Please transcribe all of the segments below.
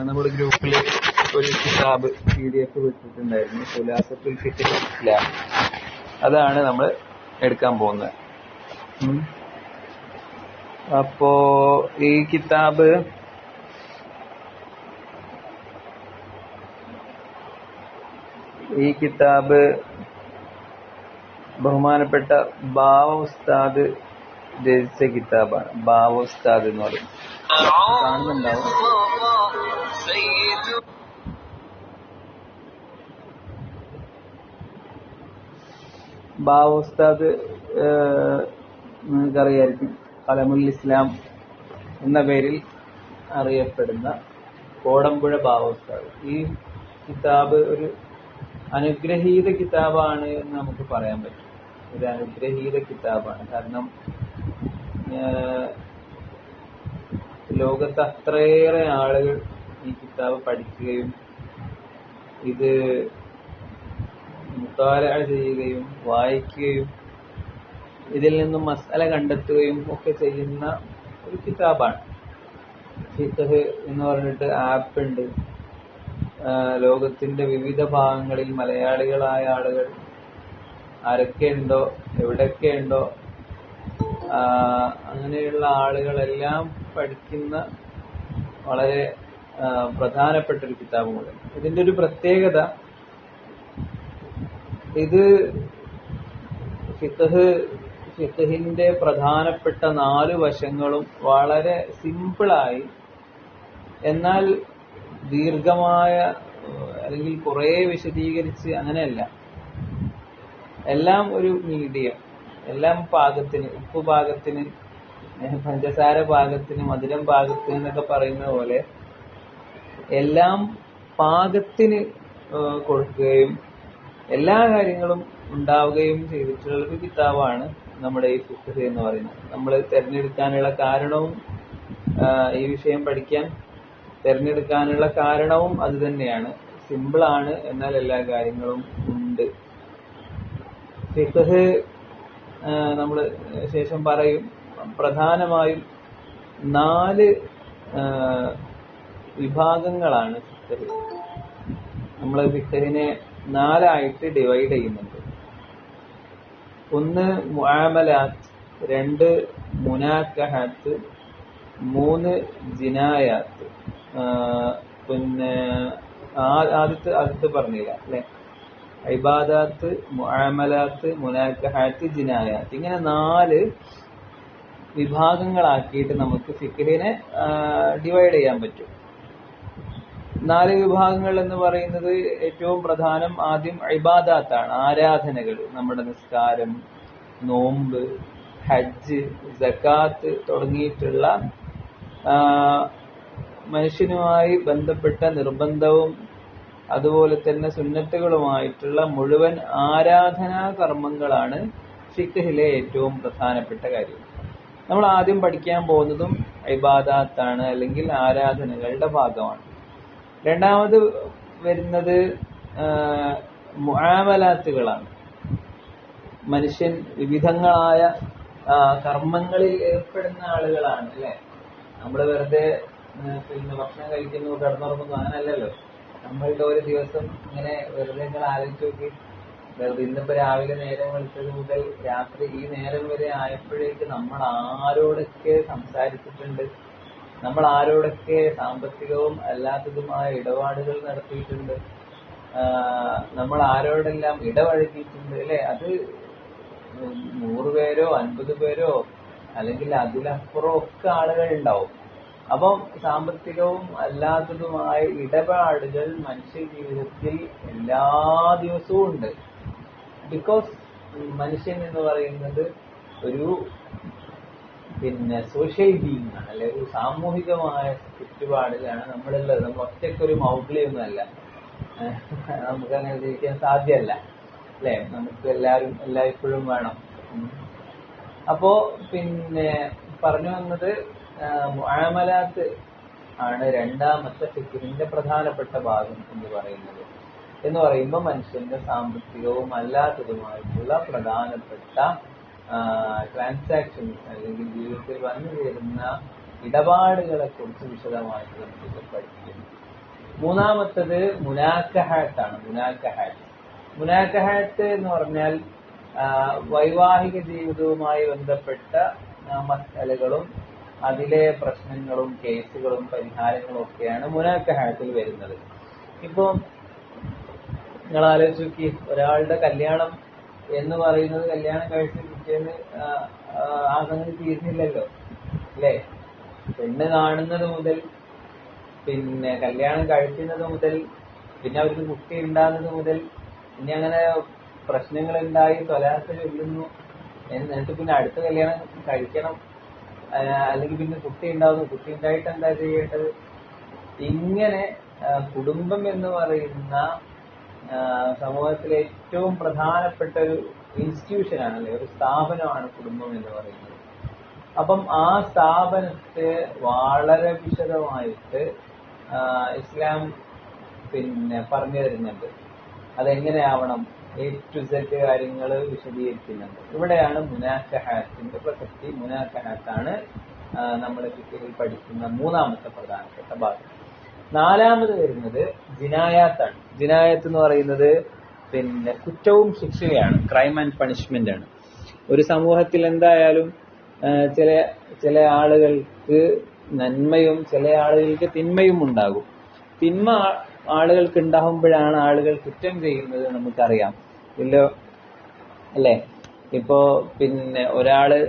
നമ്മുടെ ഗ്രൂപ്പിൽ ഒരു കിതാബ് PDF വിട്ടിട്ടുണ്ടായിരുന്നു, ഖുലാസത്തുൽ ഫിഖ്ഹ് ഇസ്ലാം. അതാണ് നമ്മൾ എടുക്കാൻ പോകുന്നത്. അപ്പോ ഈ കിതാബ് ബഹുമാനപ്പെട്ട ബാവ ഉസ്താദ് രചിച്ച കിതാബാണ്. ബാവ ഉസ്താദ് എന്ന് പറയും, കാണുന്നുണ്ടാവും. ബാവ ഉസ്താദ് നിങ്ങൾക്കറിയായിരിക്കും, ഖലമുൽ ഇസ്ലാം എന്ന പേരിൽ അറിയപ്പെടുന്ന കോടമ്പുഴ ബാവ ഉസ്താദ്. ഈ കിതാബ് ഒരു അനുഗ്രഹീത കിതാബാണ് എന്ന് നമുക്ക് പറയാൻ പറ്റും. ഒരു അനുഗ്രഹീത കിതാബാണ്. കാരണം ലോകത്ത് അത്രയേറെ ആളുകൾ ഈ കിതാബ് പഠിക്കുകയും ഇത് മുതാലഅ ചെയ്യുകയും വായിക്കുകയും ഇതിൽ നിന്നും മസ്അല കണ്ടെത്തുകയും ഒക്കെ ചെയ്യുന്ന ഒരു കിതാബാണ്. ഫിഖ്ഹ് എന്ന് പറഞ്ഞിട്ട് ആപ്പ് ഉണ്ട്. ലോകത്തിന്റെ വിവിധ ഭാഗങ്ങളിൽ മലയാളികളായ ആളുകൾ ആരൊക്കെ ഉണ്ടോ, എവിടെയൊക്കെ ഉണ്ടോ, അങ്ങനെയുള്ള ആളുകളെല്ലാം പഠിക്കുന്ന വളരെ പ്രധാനപ്പെട്ട ഒരു കിതാബ് കൂടെ. ഇതിന്റെ ഒരു പ്രത്യേകത, ഇത് ഫിഖ്ഹിന്റെ പ്രധാനപ്പെട്ട 4 വശങ്ങളും വളരെ സിമ്പിളായി, എന്നാൽ ദീർഘമായ അല്ലെങ്കിൽ കുറെ വിശദീകരിച്ച് അങ്ങനെയല്ല, എല്ലാം ഒരു മീഡിയം, എല്ലാം പാകത്തിന്, ഉപ്പ് പാകത്തിന്, പഞ്ചസാര പാകത്തിന്, മധുരം പാകത്തിന് എന്നൊക്കെ പറയുന്ന പോലെ എല്ലാം പാകത്തിന് കൊടുക്കുകയും എല്ലാ കാര്യങ്ങളും ഉണ്ടാവുകയും ചെയ്തിട്ടുള്ള ഒരു കിതാബാണ് നമ്മുടെ ഈ ഫിഖ്ഹ് എന്ന് പറയുന്നത്. നമ്മൾ തിരഞ്ഞെടുക്കാനുള്ള കാരണവും, ഈ വിഷയം പഠിക്കാൻ തിരഞ്ഞെടുക്കാനുള്ള കാരണവും അത് തന്നെയാണ്. സിമ്പിളാണ്, എന്നാൽ എല്ലാ കാര്യങ്ങളും ഉണ്ട്. ഫിഖ്ഹ് നമ്മൾ ശേഷം പറയും. പ്രധാനമായും 4 വിഭാഗങ്ങളാണ് ഫിഖ്ഹ്. നമ്മൾ ഫിഖ്ഹിനെ 4 ആയിട്ട് ഡിവൈഡ് ചെയ്യുന്നുണ്ട്. 1 മുആമലാത്ത്, 2 മുനാക്കഹാത്ത്, 3 ജിനായാത്ത്. പിന്നെ ആദ്യത്തെ പറഞ്ഞില്ല അല്ലെ, ഇബാദാത്ത്, മുആമലാത്ത്, മുനാക്കഹാത്ത്, ജിനായാത്ത്. ഇങ്ങനെ 4 വിഭാഗങ്ങളാക്കിയിട്ട് നമുക്ക് ഫിഖ്ഹിനെ ഡിവൈഡ് ചെയ്യാൻ പറ്റും. 4 വിഭാഗങ്ങൾ എന്ന് പറയുന്നത് ഏറ്റവും പ്രധാനം ആദ്യം ഇബാദാത്താണ്, ആരാധനകൾ. നമ്മുടെ നിസ്കാരം, നോമ്പ്, ഹജ്ജ്, സകാത്ത് തുടങ്ങിയിട്ടുള്ള മനുഷ്യനുമായി ബന്ധപ്പെട്ട നിർബന്ധവും അതുപോലെ തന്നെ സുന്നത്തുകളുമായിട്ടുള്ള മുഴുവൻ ആരാധനാ കർമ്മങ്ങളാണ് ഫിഖ്ഹിലെ ഏറ്റവും പ്രധാനപ്പെട്ട കാര്യം. നമ്മൾ ആദ്യം പഠിക്കാൻ പോകുന്നതും ഇബാദാത്താണ്, അല്ലെങ്കിൽ ആരാധനകളുടെ ഭാഗമാണ്. രണ്ടാമത് വരുന്നത് മുആമലാത്തുകളാണ്. മനുഷ്യൻ വിവിധങ്ങളായ കർമ്മങ്ങളിൽ ഏർപ്പെടുന്ന ആളുകളാണ് അല്ലെ. നമ്മൾ വെറുതെ പിന്നെ ഭക്ഷണം കഴിക്കുന്നു, കിടന്നുറങ്ങുന്നു, അങ്ങനല്ലല്ലോ. നമ്മളുടെ ഒരു ദിവസം ഇങ്ങനെ വെറുതെ നിങ്ങൾ ആലോചിച്ച് നോക്കി. വെറുതെ ഇന്നിപ്പോ രാവിലെ നേരം വെളുത്തത് മുതൽ രാത്രി ഈ നേരം വരെ ആയപ്പോഴേക്ക് നമ്മൾ ആരോടൊക്കെ സംസാരിച്ചിട്ടുണ്ട്, നമ്മൾ ആരോടൊക്കെ സാമ്പത്തികവും അല്ലാത്തതുമായ ഇടപാടുകൾ നടത്തിയിട്ടുണ്ട്, നമ്മൾ ആരോടെല്ലാം ഇടപഴകിയിട്ടുണ്ട് അല്ലെ. അത് 100 പേരോ 50 പേരോ അല്ലെങ്കിൽ അതിലപ്പുറം ഒക്കെ ആളുകൾ ഉണ്ടാവും. അപ്പം സാമ്പത്തികവും അല്ലാത്തതുമായ ഇടപാടുകൾ മനുഷ്യ ജീവിതത്തിൽ എല്ലാ ദിവസവും ഉണ്ട്. ബിക്കോസ് മനുഷ്യൻ എന്ന് പറയുന്നത് ഒരു സോഷ്യൽ ബീയിങ് ആണ് അല്ലെ, ഒരു സാമൂഹികമായ ചുറ്റുപാടിലാണ് നമ്മളുള്ളത്. നമ്മൾ ഒറ്റയ്ക്കൊരു മൗഗ്ലിയൊന്നും അല്ല, നമുക്ക് അങ്ങനെ ജീവിക്കാൻ സാധ്യമല്ല അല്ലെ. നമുക്ക് എല്ലായ്പ്പോഴും വേണം. അപ്പോ പറഞ്ഞു വന്നത് മുആമലാത്ത് ആണ് രണ്ടാമത്തെ ഫിഖ്ഹിന്റെ പ്രധാനപ്പെട്ട ഭാഗം എന്ന് പറയുമ്പോൾ മനുഷ്യന്റെ സാമ്പത്തികവും അല്ലാത്തതുമായിട്ടുള്ള പ്രധാനപ്പെട്ട ട്രാൻസാക്ഷൻസ് അല്ലെങ്കിൽ ജീവിതത്തിൽ വന്നു ചേരുന്ന ഇടപാടുകളെ കുറിച്ച് വിശദമായിട്ട് നമുക്ക് പഠിക്കും. മൂന്നാമത്തത് മുനാക്കഹാത്താണ്. മുനാക്കഹാത്ത് എന്ന് പറഞ്ഞാൽ വൈവാഹിക ജീവിതവുമായി ബന്ധപ്പെട്ട മസലകളും അതിലെ പ്രശ്നങ്ങളും കേസുകളും പരിഹാരങ്ങളും ഒക്കെയാണ് മുനാക്കഹാത്തിൽ വരുന്നത്. ഇപ്പൊ നിങ്ങൾ ആലോചിച്ച് നോക്കി, ഒരാളുടെ കല്യാണം എന്ന് പറയുന്നത് കല്യാണം കഴിച്ച് പിറ്റേന്ന് ആ സംഗതി തീരുന്നില്ലല്ലോ അല്ലേ? പെണ്ണ് കാണുന്നത് മുതൽ പിന്നെ കല്യാണം കഴിക്കുന്നത് മുതൽ പിന്നെ അവർക്ക് കുട്ടി ഉണ്ടാകുന്നത് മുതൽ പിന്നെ അങ്ങനെ പ്രശ്നങ്ങൾ ഉണ്ടായി തൊലാത്ത് ചൊല്ലുന്നു, എന്നിട്ട് പിന്നെ അടുത്ത കല്യാണം കഴിക്കണം, അല്ലെങ്കിൽ പിന്നെ കുട്ടി ഉണ്ടാവുന്നു, കുട്ടി ഉണ്ടായിട്ട് എന്താ ചെയ്യേണ്ടത്? ഇങ്ങനെ കുടുംബം എന്ന് പറയുന്ന സമൂഹത്തിലെ ഏറ്റവും പ്രധാനപ്പെട്ട ഒരു ഇൻസ്റ്റിറ്റ്യൂഷനാണല്ലേ, ഒരു സ്ഥാപനമാണ് കുടുംബം എന്ന് പറയുന്നത്. അപ്പം ആ സ്ഥാപനത്തെ വളരെ വിശദമായിട്ട് ഇസ്ലാം പിന്നെ പറഞ്ഞു തരുന്നുണ്ട്. അതെങ്ങനെയാവണം, A to Z കാര്യങ്ങൾ വിശദീകരിക്കുന്നുണ്ട്. ഇവിടെയാണ് മുനാക്കഹാത്തിന്റെ പ്രസക്തി. മുനാക്കഹാത്താണ് നമ്മൾ ഫിഖ്ഹിൽ പഠിക്കുന്ന മൂന്നാമത്തെ പ്രധാനപ്പെട്ട ഭാഗം. നാലാമത് വരുന്നത് ജിനായാത്താണ്. ജിനായത്ത് എന്ന് പറയുന്നത് പിന്നെ കുറ്റവും ശിക്ഷയാണ്, ക്രൈം ആൻഡ് പണിഷ്മെന്റ് ആണ്. ഒരു സമൂഹത്തിൽ എന്തായാലും ചില ആളുകൾക്ക് നന്മയും ചില ആളുകൾക്ക് തിന്മയും ഉണ്ടാകും. തിന്മ ആളുകൾക്ക് ഉണ്ടാകുമ്പോഴാണ് ആളുകൾ കുറ്റം ചെയ്യുന്നത്, നമുക്കറിയാം ഇല്ലോ അല്ലേ? ഇപ്പോ പിന്നെ ഒരാളെ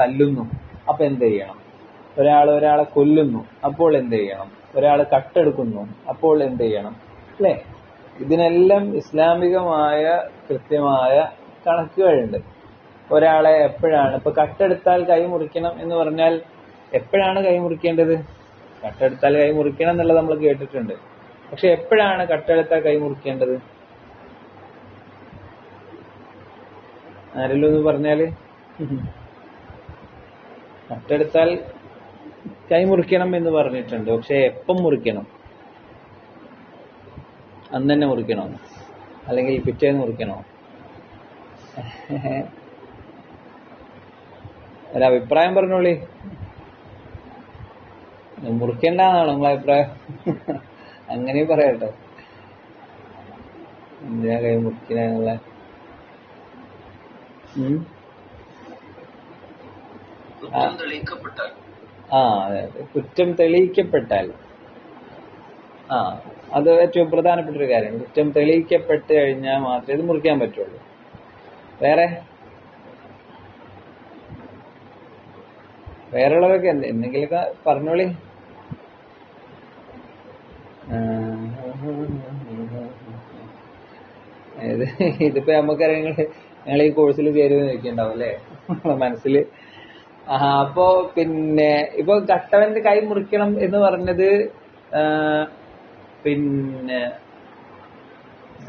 തല്ലുന്നു, അപ്പൊ എന്ത് ചെയ്യണം? ഒരാളെ കൊല്ലുന്നു, അപ്പോൾ എന്ത് ചെയ്യണം? ഒരാൾ കട്ടെടുക്കുന്നു, അപ്പോൾ എന്ത് ചെയ്യണം? അല്ലേ? ഇതിനെല്ലാം ഇസ്ലാമികമായ കൃത്യമായ കണക്കുകളുണ്ട്. ഒരാളെ എപ്പോഴാണ് ഇപ്പൊ കട്ടെടുത്താൽ കൈ മുറിക്കണം എന്ന് പറഞ്ഞാൽ എപ്പോഴാണ് കൈ മുറിക്കേണ്ടത്? കട്ടെടുത്താൽ കൈ മുറിക്കണം എന്നുള്ളത് നമ്മൾ കേട്ടിട്ടുണ്ട്. പക്ഷെ എപ്പോഴാണ് കട്ടെടുത്താൽ കൈ മുറിക്കേണ്ടത്? ആരെങ്കിലും ഒന്ന് പറഞ്ഞാല്. കട്ടെടുത്താൽ കൈ മുറിക്കണം എന്ന് പറഞ്ഞിട്ടുണ്ട്. പക്ഷെ എപ്പം മുറിക്കണം? അന്ന് തന്നെ മുറിക്കണോ? അല്ലെങ്കിൽ പിറ്റേന്ന് മുറിക്കണോ? ഒരഭിപ്രായം പറഞ്ഞോളി. മുറിക്കേണ്ടെന്നാണോ നിങ്ങളെ അഭിപ്രായം? അങ്ങനെയും പറയാട്ടോ. എന്തിനാ കൈ മുറിക്കണ? അതെ, കുറ്റം തെളിയിക്കപ്പെട്ടാൽ അത് ഏറ്റവും പ്രധാനപ്പെട്ട ഒരു കാര്യമാണ്. കുറ്റം തെളിയിക്കപ്പെട്ട് കഴിഞ്ഞാൽ മാത്രമേ ഇത് മുറിക്കാൻ പറ്റുള്ളൂ. വേറെയുള്ളവരൊക്കെ എന്തെങ്കിലുമൊക്കെ പറഞ്ഞോളി. ഇതിപ്പോ നമുക്കറിയാം ഞങ്ങൾ ഈ കോഴ്സിൽ ചേരുമെന്ന് ചോദിക്കണ്ടാവും അല്ലേ മനസ്സിൽ. അപ്പോ പിന്നെ ഇപ്പൊ കട്ടവന്റെ കൈ മുറിക്കണം എന്ന് പറഞ്ഞത് പിന്നെ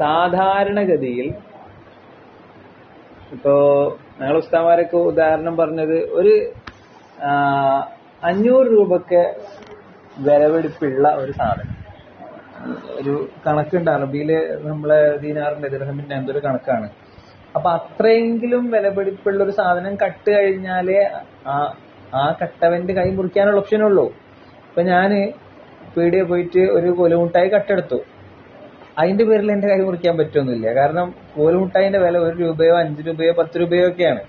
സാധാരണഗതിയിൽ ഇപ്പോ ഞങ്ങൾ ഉസ്താദന്മാരൊക്കെ ഉദാഹരണം പറഞ്ഞത് ഒരു 500 രൂപക്ക് വിലപിടിപ്പുള്ള ഒരു സാധനം, ഒരു കണക്കുണ്ട് അറബിയില്, നമ്മളെ ദീനാറിന്റെ ദിർഹമിന്റെ എന്തൊരു കണക്കാണ്. അപ്പൊ അത്രയെങ്കിലും വിലപിടിപ്പുള്ള ഒരു സാധനം കട്ട് കഴിഞ്ഞാലേ ആ കട്ടവന്റെ കൈ മുറിക്കാനുള്ള ഓപ്ഷനുള്ളൂ. ഇപ്പൊ ഞാന് പീടിയെ പോയിട്ട് ഒരു കോലുമുട്ടായി കട്ടെടുത്തു, അതിന്റെ പേരിൽ എന്റെ കൈ മുറിക്കാൻ പറ്റുമൊന്നുമില്ല. കാരണം കോലുമുട്ടായിന്റെ വില 1 രൂപയോ 5 രൂപയോ 10 രൂപയോ ഒക്കെയാണ്.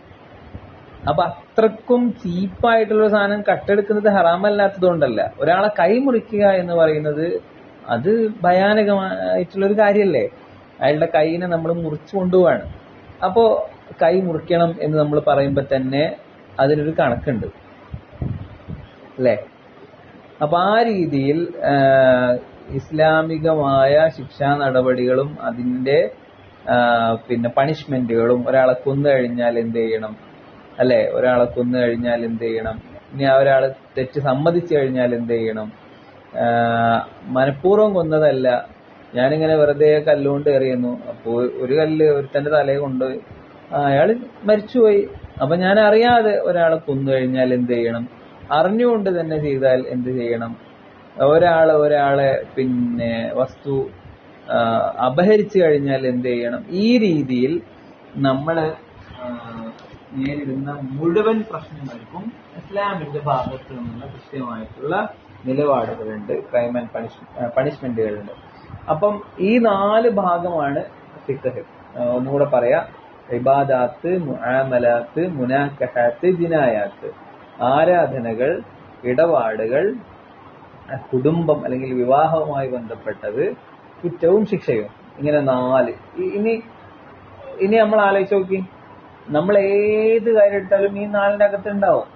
അപ്പൊ അത്രക്കും ചീപ്പായിട്ടുള്ള സാധനം കട്ടെടുക്കുന്നത് ഹറാമല്ലാത്തത് കൊണ്ടല്ല. ഒരാളെ കൈ മുറിക്കുക എന്ന് പറയുന്നത് അത് ഭയാനകമായിട്ടുള്ളൊരു കാര്യല്ലേ? അയാളുടെ കൈയിനെ നമ്മൾ മുറിച്ചു കൊണ്ടുപോവാണ്. അപ്പോ കൈ മുറിക്കണം എന്ന് നമ്മൾ പറയുമ്പോ തന്നെ അതിനൊരു കണക്കുണ്ട് അല്ലേ? അപ്പൊ ആ രീതിയിൽ ഇസ്ലാമികമായ ശിക്ഷാ നടപടികളും അതിന്റെ പിന്നെ പണിഷ്മെന്റുകളും, ഒരാളെ കൊന്നു കഴിഞ്ഞാൽ എന്ത് ചെയ്യണം അല്ലെ, ഒരാളെ കൊന്നു കഴിഞ്ഞാൽ എന്ത് ചെയ്യണം, ഇനി ഒരാള് തെറ്റ് സമ്മതിച്ചു കഴിഞ്ഞാൽ എന്ത് ചെയ്യണം, മനഃപൂർവ്വം കൊന്നതല്ല, ഞാനിങ്ങനെ വെറുതെ കല്ലുകൊണ്ട് എറിയുന്നു, അപ്പോ ഒരു കല്ല് ഒരുത്തന്റെ തലയെ കൊണ്ടുപോയി അയാള് മരിച്ചുപോയി. അപ്പൊ ഞാൻ അറിയാതെ ഒരാളെ കൊന്നു കഴിഞ്ഞാൽ എന്ത് ചെയ്യണം, അറിഞ്ഞുകൊണ്ട് തന്നെ ചെയ്താൽ എന്ത് ചെയ്യണം, ഒരാളെ പിന്നെ വസ്തു അപഹരിച്ചു കഴിഞ്ഞാൽ എന്ത് ചെയ്യണം. ഈ രീതിയിൽ നമ്മള് നേരിടുന്ന മുഴുവൻ പ്രശ്നങ്ങൾക്കും ഇസ്ലാമിന്റെ ഭാഗത്ത് നിന്നുള്ള കൃത്യമായിട്ടുള്ള നിലപാടുകളുണ്ട്, ക്രൈം ആൻഡ് പണിഷ്മെന്റുകളുണ്ട്. അപ്പം ഈ 4 ഭാഗമാണ് ഫിഖ്ഹ്. ഒന്നുകൂടെ പറയാ: ഇബാദാത്ത്, മുആമലാത്ത്, മുനാക്കഹാത്ത്, ജിനായാത്ത്. ആരാധനകൾ, ഇടപാടുകൾ, കുടുംബം അല്ലെങ്കിൽ വിവാഹവുമായി ബന്ധപ്പെട്ടത്, കുറ്റവും ശിക്ഷയും. ഇങ്ങനെ 4. ഇനി നമ്മൾ ആലോചിച്ച് നോക്കി, നമ്മൾ ഏത് കാര്യം എടുത്താലും ഈ 4ന്റെ അകത്ത് ഉണ്ടാവും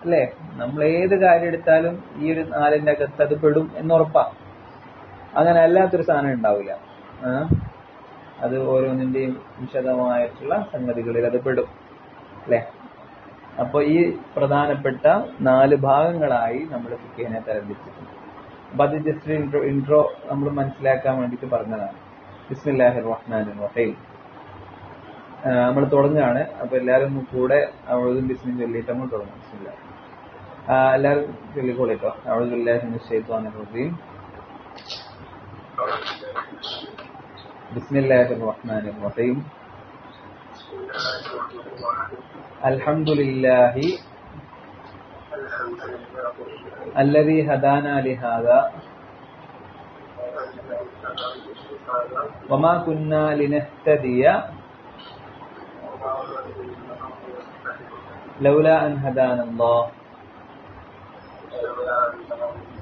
അല്ലെ? നമ്മൾ ഏത് കാര്യം എടുത്താലും ഈ ഒരു 4ന്റെ അകത്ത് അത് പെടും എന്നുറപ്പാ. അങ്ങനെ അല്ലാത്തൊരു സാധനം ഉണ്ടാവില്ല. അത് ഓരോന്നിന്റെയും വിശദമായിട്ടുള്ള സംഗതികളിൽ അത് പെടും അല്ലെ? അപ്പൊ ഈ പ്രധാനപ്പെട്ട 4 ഭാഗങ്ങളായി നമ്മൾ ഫിഖ്ഹിനെ തരംതിരിച്ചിട്ടുണ്ട്. അപ്പൊ അത് ജസ്റ്റ് ഇൻട്രോ നമ്മൾ മനസ്സിലാക്കാൻ വേണ്ടിയിട്ട് പറഞ്ഞതാണ്. ബിസ്മില്ലാഹിർ റഹ്മാനിർ റഹീം. നമ്മൾ തുടങ്ങുകയാണ്. അപ്പൊ എല്ലാവരും കൂടെ അഊദു ബിസ്മി ചൊല്ലിയിട്ട് നമ്മൾ തുടങ്ങും. ബിസ്മില്ലാ. എല്ലാവരും ചൊല്ലിക്കോളിട്ടോ. അഊദു ബില്ലാഹി മിനശ് ശൈത്വാനിർ റജീം. ബിസ്മില്ലാഹിർ റഹ്മാനിർ റഹീം. അൽഹംദുലില്ലാഹി അല്ലദീ ഹദാനാ ലിഹാദാ വമാ കുന്നാ ലിനഹ്തദിയ ലൗലാ അൻ ഹദാനല്ലാഹ്.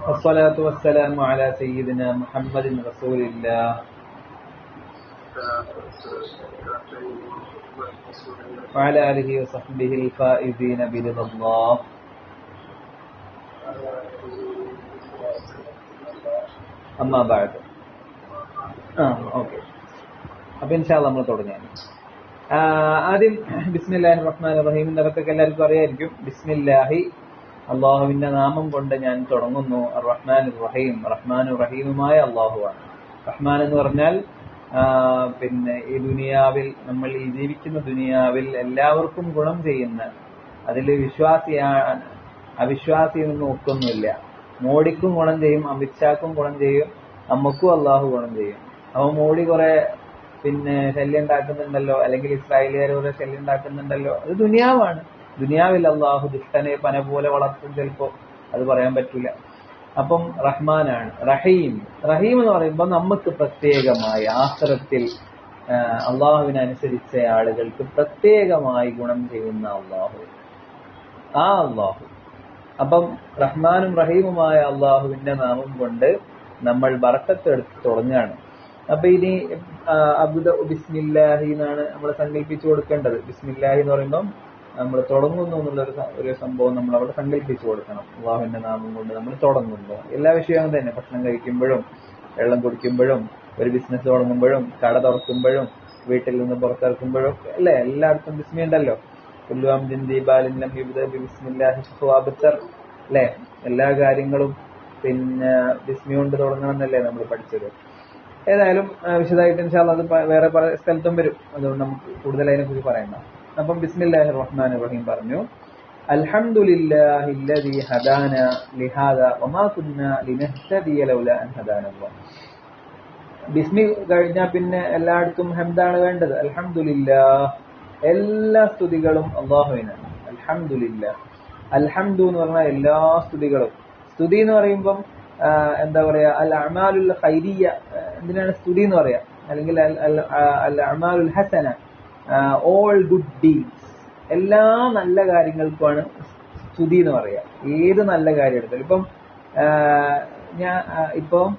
വസ്സലാത്തു വസ്സലാമു അലാ സയ്യിദിനാ മുഹമ്മദിൻ റസൂലില്ലാഹ് വഅലാ ആലിഹി വസഹ്ബിഹിൽ ഫായിസീന ബിറിദല്ലാഹ്. അമ്മാ ബഅദ്. ഓക്കെ. അപ്പൊ ഇൻഷാ അല്ലാഹ് നമ്മൾ തുടങ്ങാണ്. ആദ്യം ബിസ്മില്ലാഹിർ റഹ്മാനിർ റഹീം എന്നൊക്കെ എല്ലാവർക്കും അറിയായിരിക്കും. ബിസ്മില്ലാഹി, അള്ളാഹുവിന്റെ നാമം കൊണ്ട് ഞാൻ തുടങ്ങുന്നു. റഹ്മാനിർ റഹീം, റഹ്മാനും റഹീമുമായ അള്ളാഹുവാണ്. റഹ്മാൻ എന്ന് പറഞ്ഞാൽ പിന്നെ ഈ ദുനിയാവിൽ, നമ്മൾ ഈ ജീവിക്കുന്ന ദുനിയാവിൽ എല്ലാവർക്കും ഗുണം ചെയ്യുന്ന, അതിൽ വിശ്വാസിയാണ് അവിശ്വാസി എന്ന് നോക്കൊന്നുമില്ല. മോഡിക്കും ഗുണം ചെയ്യും, അമിത്ഷാക്കും ഗുണം ചെയ്യും, നമുക്കും അള്ളാഹു ഗുണം ചെയ്യും. അപ്പൊ മോഡി കുറെ പിന്നെ ശല്യം ഉണ്ടാക്കുന്നുണ്ടല്ലോ, അല്ലെങ്കിൽ ഇസ്രായേലുകാർ കുറെ ശല്യം ഉണ്ടാക്കുന്നുണ്ടല്ലോ, അത് ദുനിയാവാണ്. ദുനിയാവിൽ അള്ളാഹു ദുഷ്ടനെ പന പോലെ വളർത്തും. ചിലപ്പോ അത് പറയാൻ പറ്റില്ല. അപ്പം റഹ്മാനാണ്. റഹീം, റഹീം എന്ന് പറയുമ്പോൾ നമുക്ക് പ്രത്യേകമായി ആഖിറത്തിൽ അള്ളാഹുവിനനുസരിച്ച ആളുകൾക്ക് പ്രത്യേകമായി ഗുണം ചെയ്യുന്ന അള്ളാഹു, ആ അള്ളാഹു. അപ്പം റഹ്മാനും റഹീമുമായ അള്ളാഹുവിന്റെ നാമം കൊണ്ട് നമ്മൾ ബറക്കത്ത് എടുത്ത് തുടങ്ങുകയാണ്. അപ്പൊ ഇനി ബിസ്മില്ലാഹി എന്നാണ് നമ്മൾ സങ്കല്പിച്ചു കൊടുക്കേണ്ടത്. ബിസ്മില്ലാഹി എന്ന് പറയുമ്പം നമ്മൾ തുടങ്ങുന്നു എന്നുള്ള ഒരു സംഭവം നമ്മൾ അവിടെ സങ്കല്പിച്ചു കൊടുക്കണം. അള്ളാഹുവിന്റെ നാമം കൊണ്ട് നമ്മൾ തുടങ്ങുന്നു. എല്ലാ വിഷയവും തന്നെ, ഭക്ഷണം കഴിക്കുമ്പോഴും, വെള്ളം കുടിക്കുമ്പോഴും, ഒരു ബിസിനസ് തുടങ്ങുമ്പോഴും, കട തുറക്കുമ്പോഴും, വീട്ടിൽ നിന്ന് പുറത്തിറക്കുമ്പോഴും അല്ലെ, എല്ലായിടത്തും ബിസ്മി ഉണ്ടല്ലോ. അല്ലെ, എല്ലാ കാര്യങ്ങളും പിന്നെ ബിസ്മി കൊണ്ട് തുടങ്ങണം എന്നല്ലേ നമ്മൾ പഠിച്ചത്. ഏതായാലും വിശദമായിട്ട് ഇൻഷാ അല്ലാഹ് അത് വേറെ പല സ്ഥലത്തും വരും. അതുകൊണ്ട് നമുക്ക് കൂടുതൽ അതിനെ കുറിച്ച് പറയണ്ട. അപ്പം ബിസ്മില്ലാഹിർ റഹ്മാനിർ റഹീം പറഞ്ഞു. അൽഹംദുലില്ലാഹി അല്ലദീ ഹദാനാ ലിഹാദാ വമാ കുന്നാ ലിനഹ്തദിയ ലൗലാ അൻ ഹദാനല്ലാഹ്. ബിസ്മി കഴിഞ്ഞാൽ പിന്നെ എല്ലായിടത്തും ഹംദാണ് വേണ്ടത്. അൽഹംദുലില്ലാഹ്, എല്ലാ സ്തുതികളും അല്ലാഹുവിനാണ്. അൽഹംദുലില്ലാഹ്. അൽഹംദു എന്ന് പറഞ്ഞാൽ എല്ലാ സ്തുതികളും. സ്തുതി എന്ന് പറയുമ്പം എന്താ പറയാ, അൽ അഅമാലുൽ ഖൈരിയ്യ, എന്തിനാണ് സ്തുതി എന്ന് പറയാ, അല്ലെങ്കിൽ അൽ അഅമാലുൽ ഹസന, ഓൾ ഗുഡ് ഡീഡ്സ്, എല്ലാ നല്ല കാര്യങ്ങൾക്കുമാണ് സ്തുതി എന്ന് പറയാ. ഏത് നല്ല കാര്യം എടുത്താലും. ഇപ്പം ഇപ്പം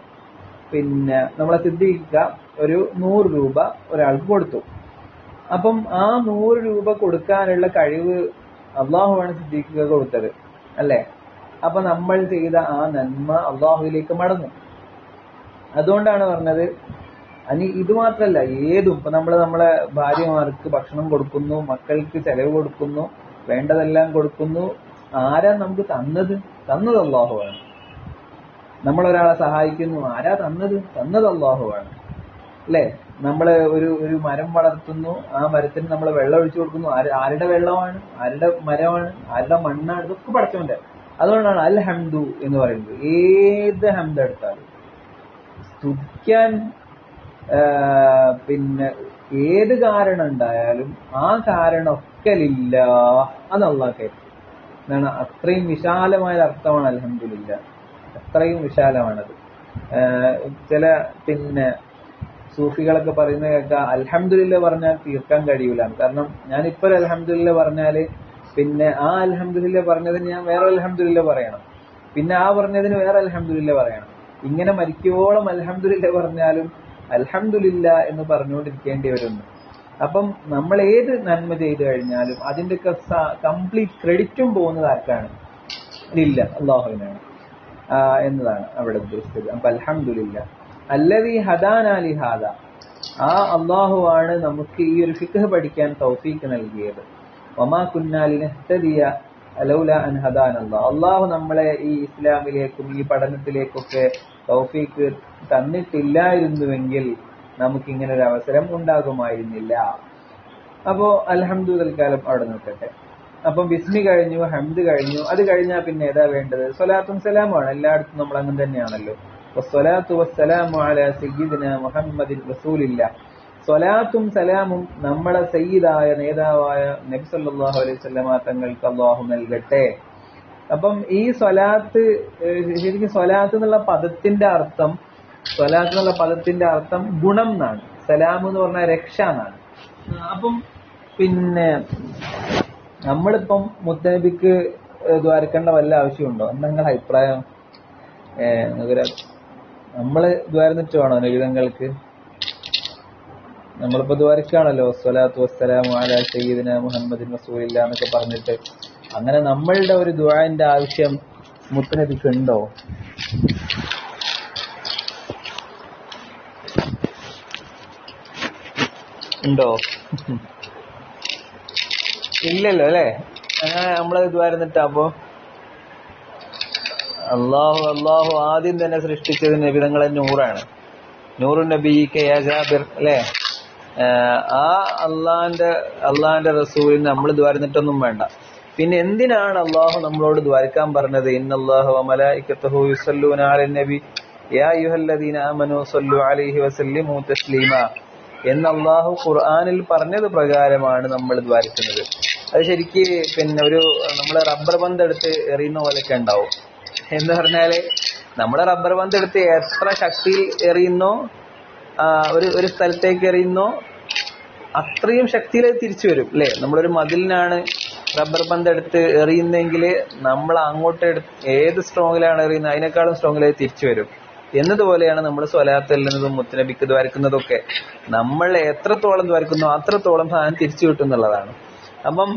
പിന്നെ നമ്മളെ സിദ്ദീഖ ഒരു 100 രൂപ ഒരാൾക്ക് കൊടുത്തു. അപ്പം ആ 100 രൂപ കൊടുക്കാനുള്ള കഴിവ് അള്ളാഹുവാണ് സിദ്ദീഖിക്ക് കൊടുത്തത് അല്ലേ? അപ്പൊ നമ്മൾ ചെയ്ത ആ നന്മ അള്ളാഹുവിലേക്ക് മടങ്ങും. അതുകൊണ്ടാണ് പറഞ്ഞത്. ഇത് മാത്രല്ല, ഏതും ഇപ്പൊ നമ്മളെ ഭാര്യമാർക്ക് ഭക്ഷണം കൊടുക്കുന്നു, മക്കൾക്ക് ചെലവ് കൊടുക്കുന്നു, വേണ്ടതെല്ലാം കൊടുക്കുന്നു. ആരാ നമുക്ക് തന്നത്? തന്നത് അള്ളാഹുവാണ്. നമ്മളൊരാളെ സഹായിക്കുന്നു, ആരാ തന്നത് അള്ളാഹുവാണ് അല്ലെ? നമ്മള് ഒരു മരം വളർത്തുന്നു, ആ മരത്തിന് നമ്മൾ വെള്ളം ഒഴിച്ചു കൊടുക്കുന്നു, ആരുടെ വെള്ളമാണ്, ആരുടെ മരമാണ്, ആരുടെ മണ്ണാണ്, ഇതൊക്കെ പടച്ചവന്റെ. അതുകൊണ്ടാണ് അൽ ഹംദു എന്ന് പറയുന്നത്. ഏത് ഹംദ് എടുത്താലും സ്തുതിക്കാൻ പിന്നെ ഏത് കാരണം ഉണ്ടായാലും ആ കാരണം ഒക്കെ ലില്ലാഹ്, അത് അള്ളാഹ് കേട്ടു എന്നാണ്. അത്രയും വിശാലമായ അർത്ഥമാണ് അൽഹംദുലില്ലാഹ്. അത്രയും വിശാലമാണത്. ചില പിന്നെ സൂഫികളൊക്കെ പറയുന്നത് കേൾക്കാം, അൽഹംദുലില്ലാ പറഞ്ഞാൽ തീർക്കാൻ കഴിയൂല. കാരണം ഞാനിപ്പോ ഒരു അൽഹംദുലില്ലാ പറഞ്ഞാല് പിന്നെ ആ അൽഹംദുലില്ലാ പറഞ്ഞതിന് ഞാൻ വേറെ അൽഹംദുലില്ലാ പറയണം, പിന്നെ ആ പറഞ്ഞതിന് വേറെ അൽഹംദുലില്ലാ പറയണം. ഇങ്ങനെ മരിക്കുവോളം അൽഹംദുലില്ലാ പറഞ്ഞാലും അൽഹംദുലില്ലാ എന്ന് പറഞ്ഞുകൊണ്ടിരിക്കേണ്ടി വരുന്നു. അപ്പം നമ്മൾ ഏത് നന്മ ചെയ്തു കഴിഞ്ഞാലും അതിന്റെയൊക്കെ കംപ്ലീറ്റ് ക്രെഡിറ്റും പോകുന്നത് ആർക്കാണ്? ഇല്ല, അള്ളാഹുവിനാണ് എന്നതാണ് അവിടെ ഉദ്ദേശിച്ചത്. അപ്പൊ അൽഹംദുലില്ലാ അല്ലദീ ഹദാനാ ലിഹാദാ, ആ അള്ളാഹുവാണ് നമുക്ക് ഈ ഒരു ഫിഖ് പഠിക്കാൻ തൗഫീഖ് നൽകിയത്. വമാ കുന്നാ ലിനഹ്തദിയ ലൗലാ അൻ ഹദാനല്ലാഹ്, അള്ളാഹു നമ്മളെ ഈ ഇസ്ലാമിലേക്കും ഈ പഠനത്തിലേക്കൊക്കെ തൗഫീഖ് തന്നിട്ടില്ലായിരുന്നുവെങ്കിൽ നമുക്ക് ഇങ്ങനെ ഒരു അവസരം ഉണ്ടാകുമായിരുന്നില്ല. അപ്പോ അൽഹംദു തൽക്കാലം അവിടെ നിൽക്കട്ടെ. അപ്പം ബിസ്മി കഴിഞ്ഞു, ഹംദ് കഴിഞ്ഞു. അത് കഴിഞ്ഞാൽ പിന്നെ ഏതാ വേണ്ടത്? സ്വലാത്തും സലാമുമാണ്. എല്ലായിടത്തും നമ്മൾ അങ്ങനെ തന്നെയാണല്ലോ. വസ്സലാത്തു വസ്സലാമു അലാ സയ്യിദിനാ മുഹമ്മദിൻ റസൂലില്ലാഹ്, സ്വലാത്തും സലാമും നമ്മളെ സയ്യിദായ നേതാവായ നബി സല്ലല്ലാഹു അലൈഹി വസല്ലമ തങ്ങൾക്ക് അല്ലാഹു നൽകട്ടെ. അപ്പം ഈ സ്വലാത്ത്, ശരിക്കും സ്വലാത്ത് എന്നുള്ള പദത്തിന്റെ അർത്ഥം ഗുണം എന്നാണ്. സലാം എന്ന് പറഞ്ഞാൽ രക്ഷ എന്നാണ്. അപ്പം പിന്നെ നമ്മളിപ്പം മുത്തനബിക്ക് ദ്വാരക്കേണ്ട വല്ല ആവശ്യമുണ്ടോ? എന്താ നിങ്ങളുടെ അഭിപ്രായം? നമ്മള് ദ്വാരന്നിട്ട് വേണോ നബിതങ്ങൾക്ക്? നമ്മളിപ്പോ ദ്വാരക്കാണല്ലോ സ്വലാത്തു വസ്സലാമു അലാ സയ്യിദിനാ മുഹമ്മദിൻ റസൂലില്ലാഹ് എന്നൊക്കെ പറഞ്ഞിട്ട്. അങ്ങനെ നമ്മളുടെ ഒരു ദുആന്റെ ആവശ്യം മുത്തനബിക്ക് ഉണ്ടോ? ഉണ്ടോ? ഇല്ലല്ലോ അല്ലെ? അങ്ങനെ നമ്മള് ദ്വാരന്നിട്ടാ. അപ്പൊ അള്ളാഹു ആദ്യം തന്നെ സൃഷ്ടിച്ചത് നബിതങ്ങളെ നൂറാണ്. നൂറു നബിയ്ക യാ ജാബിർ അല്ലെ? ആ അള്ളാന്റെ റസൂലിന് നമ്മൾ ദ്വാരന്നിട്ടൊന്നും വേണ്ട. പിന്നെ എന്തിനാണ് അള്ളാഹു നമ്മളോട് ദ്വാരക്കാൻ പറഞ്ഞത്? ഇന്നല്ലാഹ വമലായികത്തുഹു യുസല്ലൂന അലൻ നബി യാ അയ്യുഹല്ലദീന ആമനൂ സല്ലു അലൈഹി വസല്ലിമു തസ്ലീമാ എന്ന് അള്ളാഹു ഖുർആനിൽ പറഞ്ഞത് പ്രകാരമാണ് നമ്മൾ ദ്വാരക്കുന്നത്. അത് ശരിക്ക് പിന്നെ നമ്മള് റബ്ബർ പന്ത് എടുത്ത് എറിയുന്ന പോലെയൊക്കെ ഉണ്ടാവും. എന്ന് പറഞ്ഞാല് നമ്മളെ റബ്ബർ പന്ത് എടുത്ത് എത്ര ശക്തിയിൽ എറിയുന്നോ, ഒരു സ്ഥലത്തേക്ക് എറിയുന്നോ അത്രയും ശക്തിയിൽ തിരിച്ചു വരും അല്ലെ? നമ്മളൊരു മതിലിനാണ് റബ്ബർ പന്ത് എടുത്ത് എറിയുന്നെങ്കിൽ നമ്മൾ അങ്ങോട്ട് ഏത് സ്ട്രോങ്ങിലാണ് എറിയുന്നത് അതിനേക്കാളും സ്ട്രോങ്ങിൽ തിരിച്ചു വരും. എന്നതുപോലെയാണ് നമ്മൾ സ്വലാത്ത് എല്ലുന്നതും മുത്തനബിക്ക് ദ്വാരക്കുന്നതൊക്കെ. നമ്മൾ എത്രത്തോളം ദ്വാരക്കുന്നോ അത്രത്തോളം സാധനം തിരിച്ചു കിട്ടുന്നുള്ളതാണ്. അപ്പം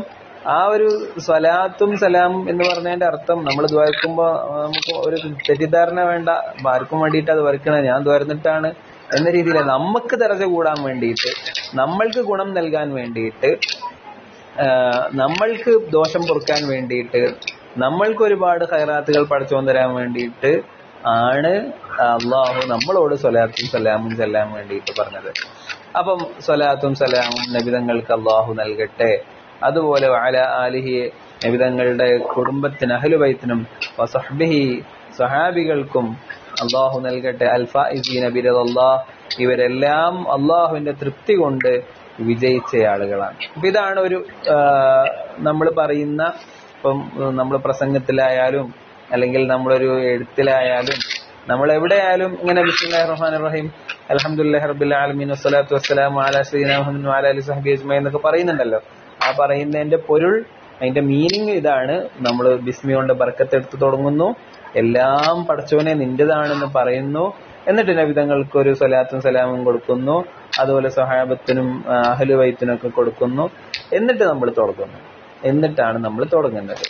ആ ഒരു സ്വലാത്തും സലാമും എന്ന് പറഞ്ഞതിന്റെ അർത്ഥം നമ്മൾ ദ്വാരക്കുമ്പോ നമുക്ക് ഒരു തെറ്റിദ്ധാരണ വേണ്ട. ആർക്കും വേണ്ടിയിട്ടാ ദ്വാരക്കണേ, ഞാൻ ദ്വാരന്നിട്ടാണ് എന്ന രീതിയിൽ നമുക്ക് ദർജ കൂടാൻ വേണ്ടിയിട്ട്, നമ്മൾക്ക് ഗുണം നൽകാൻ വേണ്ടിയിട്ട്, നമ്മൾക്ക് ദോഷം പൊറുക്കാൻ വേണ്ടിയിട്ട്, നമ്മൾക്ക് ഒരുപാട് ഖൈറാത്തുകൾ പടച്ചോൻ തരാൻ വേണ്ടിയിട്ട് ആണ് അള്ളാഹു നമ്മളോട് സ്വലാത്തും സലാമും ചെല്ലാൻ വേണ്ടിയിട്ട് പറഞ്ഞത്. അപ്പം സ്വലാത്തും സലാമും നബിതങ്ങൾക്ക് അള്ളാഹു നൽകട്ടെ. അതുപോലെ വഅല ആലിഹി നബിതങ്ങളുടെ കുടുംബത്തിന് അഹ്ലുബൈത്തിനും വസഹ്ബിഹി സ്വഹാബികൾക്കും അള്ളാഹു നൽകട്ടെ. അൽഫായിസീന ബിറദല്ലാഹ്, ഇവരെല്ലാം അള്ളാഹുവിന്റെ തൃപ്തി കൊണ്ട് വിജയിച്ച ആളുകളാണ്. അപ്പൊ ഇതാണ് ഒരു നമ്മൾ പറയുന്ന, ഇപ്പം നമ്മൾ പ്രസംഗത്തിലായാലും അല്ലെങ്കിൽ നമ്മളൊരു എഴുത്തിലായാലും നമ്മൾ എവിടെയായാലും ഇങ്ങനെ ബിസ്മില്ലാഹിർ റഹ്മാനിർ റഹീം അൽഹംദുലില്ലാഹി റബ്ബിൽ ആലമീൻ വസ്സലാത്തു വസ്സലാമു അലാ സയ്യിദിനാ മുഹമ്മദിൻ വഅലാ ആലിഹി വസഹ്ബിഹി അജ്മഈൻ എന്നൊക്കെ പറയുന്നുണ്ടല്ലോ. ആ പറയുന്നതിന്റെ പൊരുൾ, അതിന്റെ മീനിങ് ഇതാണ്. നമ്മൾ ബിസ്മി കൊണ്ട് ബർക്കത്ത് എടുത്ത് തുടങ്ങുന്നു, എല്ലാം പടച്ചോനെ നിന്റേതാണെന്ന് പറയുന്നു, എന്നിട്ട് നബിതങ്ങൾക്ക് ഒരു സ്വലാത്തും സലാമും കൊടുക്കുന്നു, അതുപോലെ സ്വഹാബത്തിനും അഹ്ലു ബൈത്തിനും ഒക്കെ കൊടുക്കുന്നു, എന്നിട്ട് നമ്മൾ തുടങ്ങുന്നു. എന്നിട്ടാണ് നമ്മൾ തുടങ്ങുന്നത്.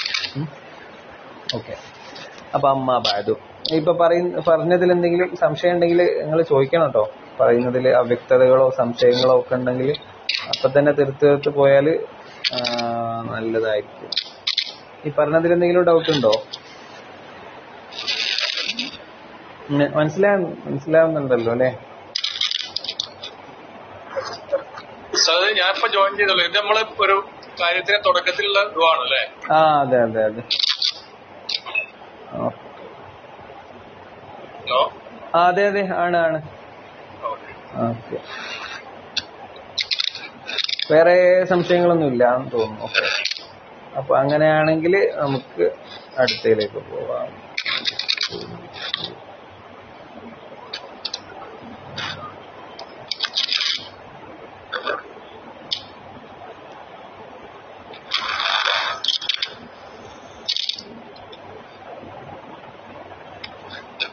ഓക്കെ. അപ്പൊ അമ്മാ ബഅദു, ഇപ്പൊ പറഞ്ഞതിൽ എന്തെങ്കിലും സംശയം ഉണ്ടെങ്കിൽ നിങ്ങൾ ചോദിക്കണം കേട്ടോ. പറയുന്നതിൽ അവ്യക്തതകളോ സംശയങ്ങളോ ഒക്കെ ഉണ്ടെങ്കിൽ അപ്പൊ തന്നെ തീർത്ത് പോയാൽ നല്ലതായിരിക്കും. ഈ പറഞ്ഞതിൽ എന്തെങ്കിലും ഡൗട്ട് ഉണ്ടോ? മനസ്സിലാവുന്നുണ്ടല്ലോ അല്ലെ? ഞാനിപ്പോ ജോയിൻ ചെയ്തല്ലോ. ഇത് നമ്മള് ഒരു കാര്യത്തിന്റെ തുടക്കത്തിലുള്ള ഇതുവാണല്ലേ? ആ അതെ അതെ അതെ. അതെ അതെ ആണ്. ഓക്കെ. വേറെ സംശയങ്ങളൊന്നും ഇല്ല എന്ന് തോന്നുന്നു. ഓക്കെ. അപ്പൊ അങ്ങനെയാണെങ്കിൽ നമുക്ക് അടുത്തയിലേക്ക് പോവാം.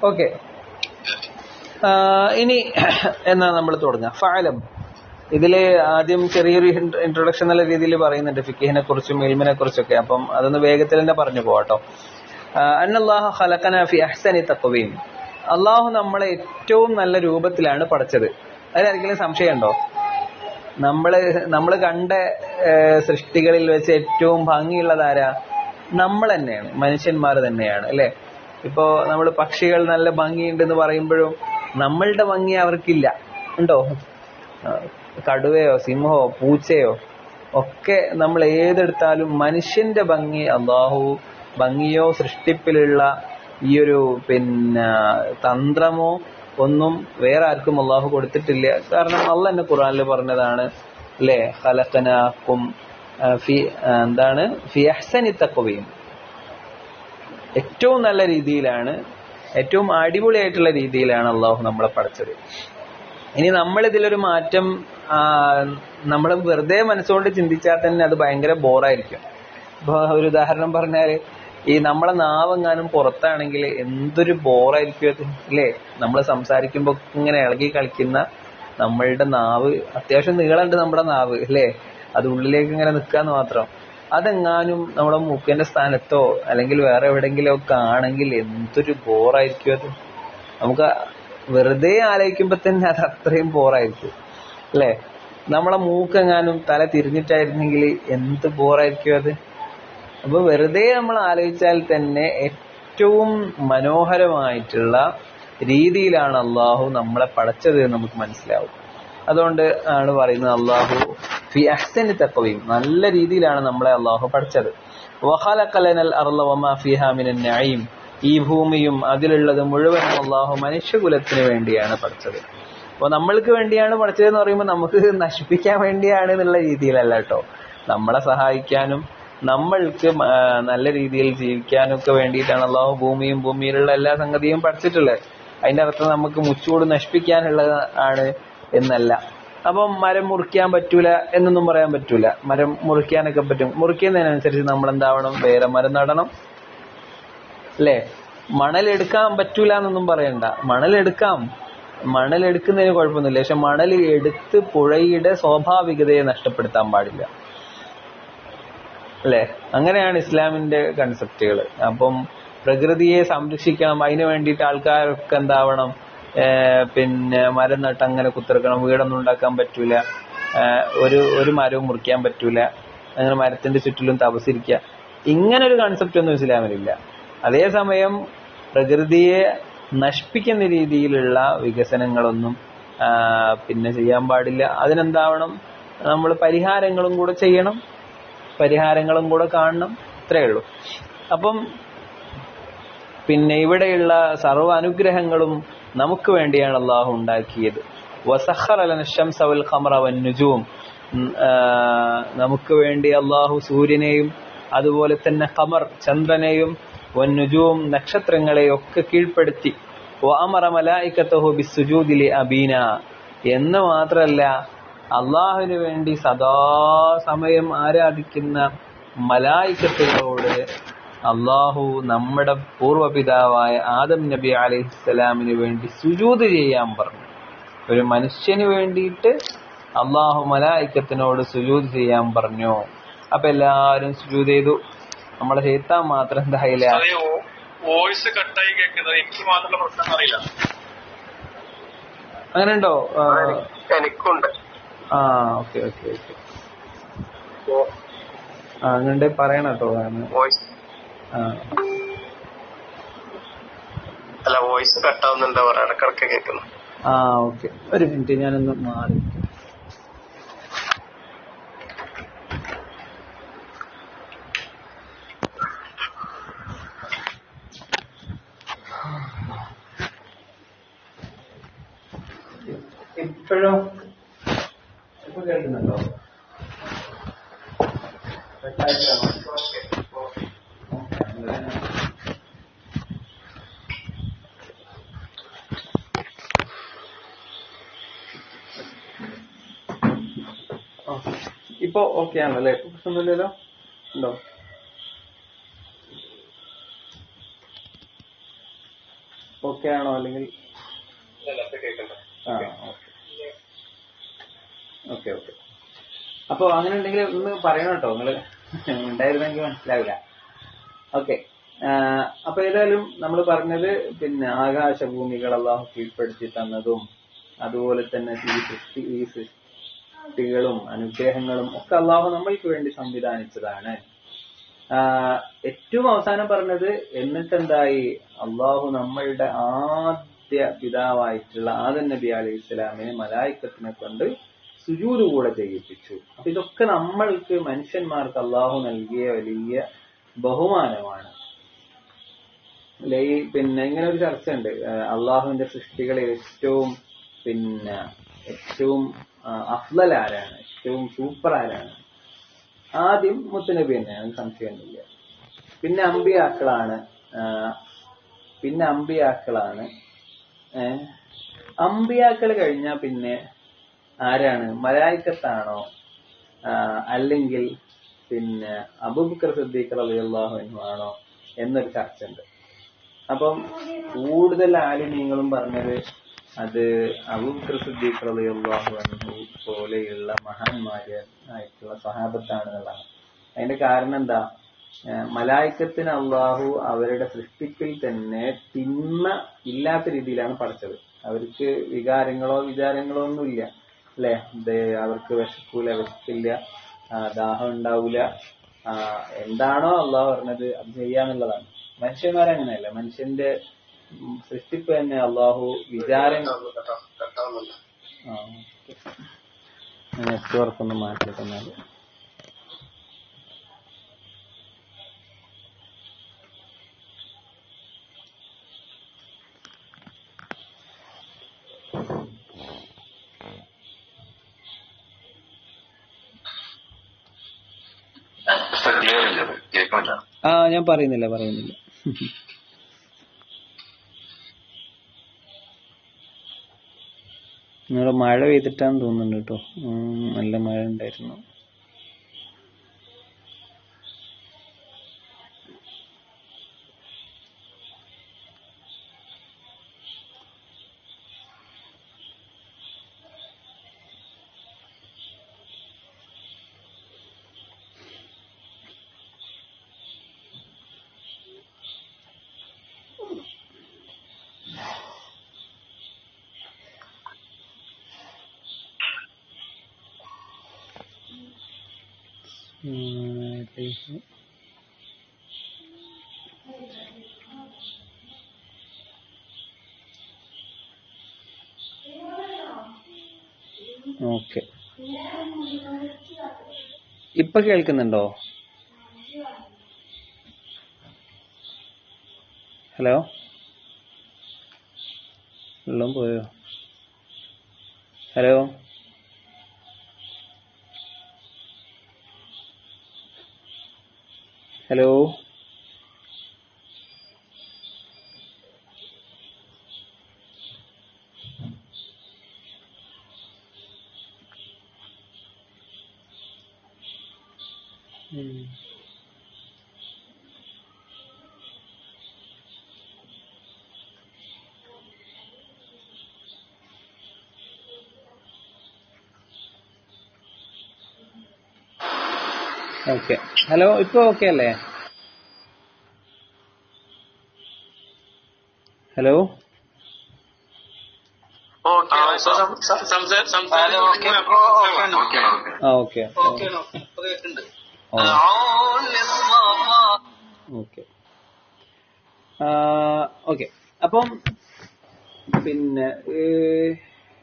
ഓക്കെ. ഇനി എന്നാ നമ്മൾ തുടങ്ങാം. ഫഅലം, ഇതില് ആദ്യം ചെറിയൊരു ഇൻട്രൊഡക്ഷൻ എന്നുള്ള രീതിയിൽ പറയുന്നുണ്ട് ഫിഖിഹിനെ കുറിച്ചും ഇൽമിനെ കുറിച്ചൊക്കെ. അപ്പം അതൊന്ന് വേഗത്തിൽ തന്നെ പറഞ്ഞു പോവാട്ടോ. അന്നല്ലാഹു ഖലഖനാ ഫി അഹ്സനി തഖ്വീം, അള്ളാഹു നമ്മളെ ഏറ്റവും നല്ല രൂപത്തിലാണ് പഠിച്ചത്. അതിലാർക്കെങ്കിലും സംശയമുണ്ടോ? നമ്മള് കണ്ട സൃഷ്ടികളിൽ വെച്ച് ഏറ്റവും ഭംഗിയുള്ളതാരാ? നമ്മൾ തന്നെയാണ്, മനുഷ്യന്മാർ തന്നെയാണ് അല്ലെ. ഇപ്പോ നമ്മൾ പക്ഷികൾ നല്ല ഭംഗിയുണ്ടെന്ന് പറയുമ്പോഴും നമ്മളുടെ ഭംഗി അവർക്കില്ല, ഉണ്ടോ? കടുവയോ സിംഹമോ പൂച്ചയോ ഒക്കെ നമ്മൾ ഏതെടുത്താലും മനുഷ്യന്റെ ഭംഗി അള്ളാഹു ഭംഗിയോ സൃഷ്ടിപ്പിലുള്ള ഈ ഒരു തന്ത്രമോ ഒന്നും വേറെ ആർക്കും അള്ളാഹു കൊടുത്തിട്ടില്ല. കാരണം അള്ളാഹ് തന്നെ ഖുർആനിൽ പറഞ്ഞതാണ് അല്ലേ, ഖലഖനാകും ഫി അഹ്സനി തഖ്വീം, ഏറ്റവും നല്ല രീതിയിലാണ്, ഏറ്റവും അടിപൊളിയായിട്ടുള്ള രീതിയിലാണ് അള്ളാഹു നമ്മളെ പഠിച്ചത്. ഇനി നമ്മൾ ഇതിലൊരു മാറ്റം നമ്മൾ വെറുതെ മനസ്സുകൊണ്ട് ചിന്തിച്ചാൽ തന്നെ അത് ഭയങ്കര ബോറായിരിക്കും. ഇപ്പൊ ഒരു ഉദാഹരണം പറഞ്ഞാല്, ഈ നമ്മളെ നാവെങ്ങാനും പുറത്താണെങ്കിൽ എന്തൊരു ബോറായിരിക്കും അത് അല്ലേ. നമ്മൾ സംസാരിക്കുമ്പോ ഇങ്ങനെ ഇളകി കളിക്കുന്ന നമ്മളുടെ നാവ്, അത്യാവശ്യം നീളമുണ്ട് നമ്മുടെ നാവ് അല്ലേ, അത് ഉള്ളിലേക്ക് ഇങ്ങനെ നിൽക്കാന്ന് മാത്രം. അതെങ്ങാനും നമ്മുടെ മൂക്കിന്റെ സ്ഥാനത്തോ അല്ലെങ്കിൽ വേറെ എവിടെയെങ്കിലും ഒക്കെ ആണെങ്കിൽ എന്തൊരു ബോറായിരിക്കും അത്. നമുക്ക് വെറുതെ ആലോചിക്കുമ്പോ തന്നെ അത് അത്രയും ബോറായിരിക്കും അല്ലേ. നമ്മളെ മൂക്കെങ്ങാനും തല തിരിഞ്ഞിട്ടായിരുന്നെങ്കിൽ എന്ത് ബോറായിരിക്കും അത്. അപ്പൊ വെറുതെ നമ്മൾ ആലോചിച്ചാൽ തന്നെ ഏറ്റവും മനോഹരമായിട്ടുള്ള രീതിയിലാണ് അള്ളാഹു നമ്മളെ പഠിച്ചത് എന്ന് നമുക്ക് മനസ്സിലാവും. അതുകൊണ്ട് ആണ് പറയുന്നത് അള്ളാഹു ഫി അഹ്സനി തഖ്വീം, നല്ല രീതിയിലാണ് നമ്മളെ അള്ളാഹു പഠിച്ചത്. വഖലഖ ലനൽ അർള വമാ ഫീഹാ മിനൻ നഈം, ഈ ഭൂമിയും അതിലുള്ളത് മുഴുവനും അള്ളാഹു മനുഷ്യകുലത്തിന് വേണ്ടിയാണ് പഠിച്ചത്. അപ്പൊ നമ്മൾക്ക് വേണ്ടിയാണ് പഠിച്ചതെന്ന് പറയുമ്പോൾ നമുക്ക് നശിപ്പിക്കാൻ വേണ്ടിയാണ് എന്നുള്ള രീതിയിലല്ല കേട്ടോ. നമ്മളെ സഹായിക്കാനും നമ്മൾക്ക് നല്ല രീതിയിൽ ജീവിക്കാനും ഒക്കെ വേണ്ടിയിട്ടാണ് അള്ളാഹു ഭൂമിയും ഭൂമിയിലുള്ള എല്ലാ സംഗതിയും പഠിച്ചിട്ടുള്ളത്. അതിന്റെ അർത്ഥം നമുക്ക് മുച്ചൂട് നശിപ്പിക്കാനുള്ളത് ആണ് എന്നല്ല. അപ്പം മരം മുറിക്കാൻ പറ്റൂല എന്നൊന്നും പറയാൻ പറ്റൂല. മരം മുറിക്കാനൊക്കെ പറ്റും. മുറിക്കുന്നതിനനുസരിച്ച് നമ്മൾ എന്താവണം, വേറെ മരം നടണം അല്ലേ. മണലെടുക്കാൻ പറ്റൂല എന്നൊന്നും പറയണ്ട, മണലെടുക്കാം, മണലെടുക്കുന്നതിന് കുഴപ്പമൊന്നുമില്ല. പക്ഷെ മണൽ എടുത്ത് പുഴയുടെ സ്വാഭാവികതയെ നഷ്ടപ്പെടുത്താൻ പാടില്ല അല്ലെ. അങ്ങനെയാണ് ഇസ്ലാമിന്റെ കൺസെപ്റ്റുകൾ. അപ്പം പ്രകൃതിയെ സംരക്ഷിക്കണം, അതിനു വേണ്ടിയിട്ട് ആൾക്കാരൊക്കെ എന്താവണം, മരം നട്ട് അങ്ങനെ കുത്തിറക്കണം. വീടൊന്നും ഉണ്ടാക്കാൻ പറ്റൂല, ഒരു മരവും മുറിക്കാൻ പറ്റൂല, അങ്ങനെ മരത്തിന്റെ ചുറ്റിലും തപസ്സിരിക്കുക, ഇങ്ങനൊരു കൺസെപ്റ്റ് ഒന്നും ഇസ്ലാമിലില്ല. അതേസമയം പ്രകൃതിയെ നശിപ്പിക്കുന്ന രീതിയിലുള്ള വികസനങ്ങളൊന്നും ചെയ്യാൻ പാടില്ല. അതിനെന്താവണം, നമ്മൾ പരിഹാരങ്ങളും കൂടെ ചെയ്യണം, പരിഹാരങ്ങളും കൂടെ കാണണം, ഇത്രയേ ഉള്ളൂ. അപ്പം ഇവിടെയുള്ള സർവ്വ അനുഗ്രഹങ്ങളും നമുക്ക് വേണ്ടിയാണ് അള്ളാഹു ഉണ്ടാക്കിയത്. വസഖറ ലന ശംസ വൽ ഖമറ വൻ നുജൂം, നമുക്ക് വേണ്ടി അള്ളാഹു സൂര്യനെയും അതുപോലെ തന്നെ ഖമർ ചന്ദ്രനെയും വൻ നുജൂം നക്ഷത്രങ്ങളെയും ഒക്കെ കീഴ്പ്പെടുത്തി. വഅമറ മലായികതഹു ബിസ്സുജൂദി ലി അബീന, എന്ന് മാത്രമല്ല അള്ളാഹുവിന് വേണ്ടി സദാസമയം ആരാധിക്കുന്ന മലായികത്തുകളോട് അള്ളാഹു നമ്മുടെ പൂർവ്വപിതാവായ ആദം നബി അലൈഹിസ്സലാമിന് വേണ്ടി സുജൂദ് ചെയ്യാൻ പറഞ്ഞു. ഒരു മനുഷ്യന് വേണ്ടിയിട്ട് അള്ളാഹു മലായികത്തിനോട് സുജൂദ് ചെയ്യാൻ പറഞ്ഞു. അപ്പൊ എല്ലാരും സുജൂദ് ചെയ്തു. നമ്മളെ ശൈത്താൻ മാത്രം എന്തായില്ല. വോയിസ് കട്ടായി കേൾക്കുന്നത് എനിക്ക് മാത്രമുള്ള പ്രശ്നം അറിയില്ല. അങ്ങനെ ഉണ്ടോ? എനിക്കുണ്ട്. Okay okay okay. അങ്ങനെ പറയണം കേട്ടോ. അല്ല, വോയിസ് കട്ടാവുന്നുണ്ടോ ഇടക്കിടക്ക് കേൾക്കുന്നു. ഓക്കെ, ഒരു മിനിറ്റ് ഞാനൊന്ന് മാറി. ഇപ്പോഴോ? ഇപ്പൊ കേൾക്കുന്നുണ്ടോ? ഇപ്പൊ ഓക്കെ ആണല്ലേ? പ്രശ്നമൊന്നുമില്ലല്ലോ? ഉണ്ടോ? ഓക്കെ. ഓക്കെ ആണോ അല്ലെങ്കിൽ? ആ ഓക്കെ ഓക്കെ. അപ്പൊ അങ്ങനെ ഉണ്ടെങ്കിൽ ഒന്ന് പറയണം കേട്ടോ, നിങ്ങള് ഉണ്ടായിരുന്നെങ്കിൽ മനസ്സിലാവില്ല. ഓക്കെ. അപ്പൊ ഏതായാലും നമ്മൾ പറഞ്ഞത് പിന്നെ ആകാശഭൂമികൾ അള്ളാഹു കീഴ്പ്പെടുത്തി തന്നതും അതുപോലെ തന്നെ ഈ സൃഷ്ടികളും അനുഗ്രഹങ്ങളും ഒക്കെ അള്ളാഹു നമ്മൾക്ക് വേണ്ടി സംവിധാനിച്ചതാണ്. ഏറ്റവും അവസാനം പറഞ്ഞത് എന്നിട്ടെന്തായി, അള്ളാഹു നമ്മളുടെ ആദ്യ പിതാവായിട്ടുള്ള ആദം നബി അലൈഹി ഇസ്ലാമിനെ മലായിക്കത്തിനെ കൊണ്ട് സുജൂദ് കൂടെ ചെയ്യിപ്പിച്ചു. അപ്പൊ ഇതൊക്കെ നമ്മൾക്ക് മനുഷ്യന്മാർക്ക് അള്ളാഹു നൽകിയ വലിയ ബഹുമാനമാണ് അല്ലെ. ഈ പിന്നെ ഇങ്ങനെ ഒരു ചർച്ച ഉണ്ട്, അള്ളാഹുവിന്റെ സൃഷ്ടികളിൽ ഏറ്റവും അഫ്ളൽ ആരാണ്, ഏറ്റവും സൂപ്പർ ആരാണ്? ആദ്യം മുത്തുനബി തന്നെയാണ്, സംശയമൊന്നുമില്ല. പിന്നെ അമ്പിയാക്കളാണ്. അമ്പിയാക്കൾ കഴിഞ്ഞാൽ പിന്നെ ആരാണ്? മലായിക്കത്താണോ അല്ലെങ്കിൽ പിന്നെ അബൂബക്കർ സിദ്ദീഖ് റളിയല്ലാഹു അൻഹു ആണോ എന്നൊരു ചർച്ച ഉണ്ട്. അപ്പം കൂടുതൽ ആലിമീങ്ങളും പറഞ്ഞത് അത് അബൂബക്കർ സിദ്ദീഖ് റളിയല്ലാഹു അൻഹു പോലെയുള്ള മഹാന്മാരായിട്ടുള്ള സ്വഹാബത്താണെന്നുള്ളതാണ്. അതിന്റെ കാരണം എന്താ? മലായിക്കത്തിന് അള്ളാഹു അവരുടെ സൃഷ്ടിപ്പിൽ തന്നെ തിന്മ ഇല്ലാത്ത രീതിയിലാണ് പഠിച്ചത്. അവർക്ക് വികാരങ്ങളോ വിചാരങ്ങളോ ഒന്നുമില്ല അല്ലെ. അവർക്ക് വിശപ്പില്ല, ദാഹം ഉണ്ടാവില്ല. എന്താണോ അള്ളാഹു പറഞ്ഞത് അത് ചെയ്യാന്നുള്ളതാണ്. മനുഷ്യന്മാരങ്ങനെയല്ല. മനുഷ്യന്റെ സൃഷ്ടിപ്പ് തന്നെ അള്ളാഹു വിചാരം. നെറ്റ്വർക്ക് ഒന്ന് മാറ്റിയിട്ടെന്നാല്. ഞാൻ പറയുന്നില്ല. നിങ്ങളുടെ മഴ പെയ്തിട്ടാന്ന് തോന്നുന്നുണ്ട് കേട്ടോ. നല്ല മഴ ഉണ്ടായിരുന്നു. ഓക്കെ, ഇപ്പൊ കേൾക്കുന്നുണ്ടോ? ഹലോ, വെള്ളം പോയോ? Hello, hello, okay. ഹലോ, ഇപ്പൊ ഓക്കെ അല്ലേ? Hello, okay okay. അപ്പം പിന്നെ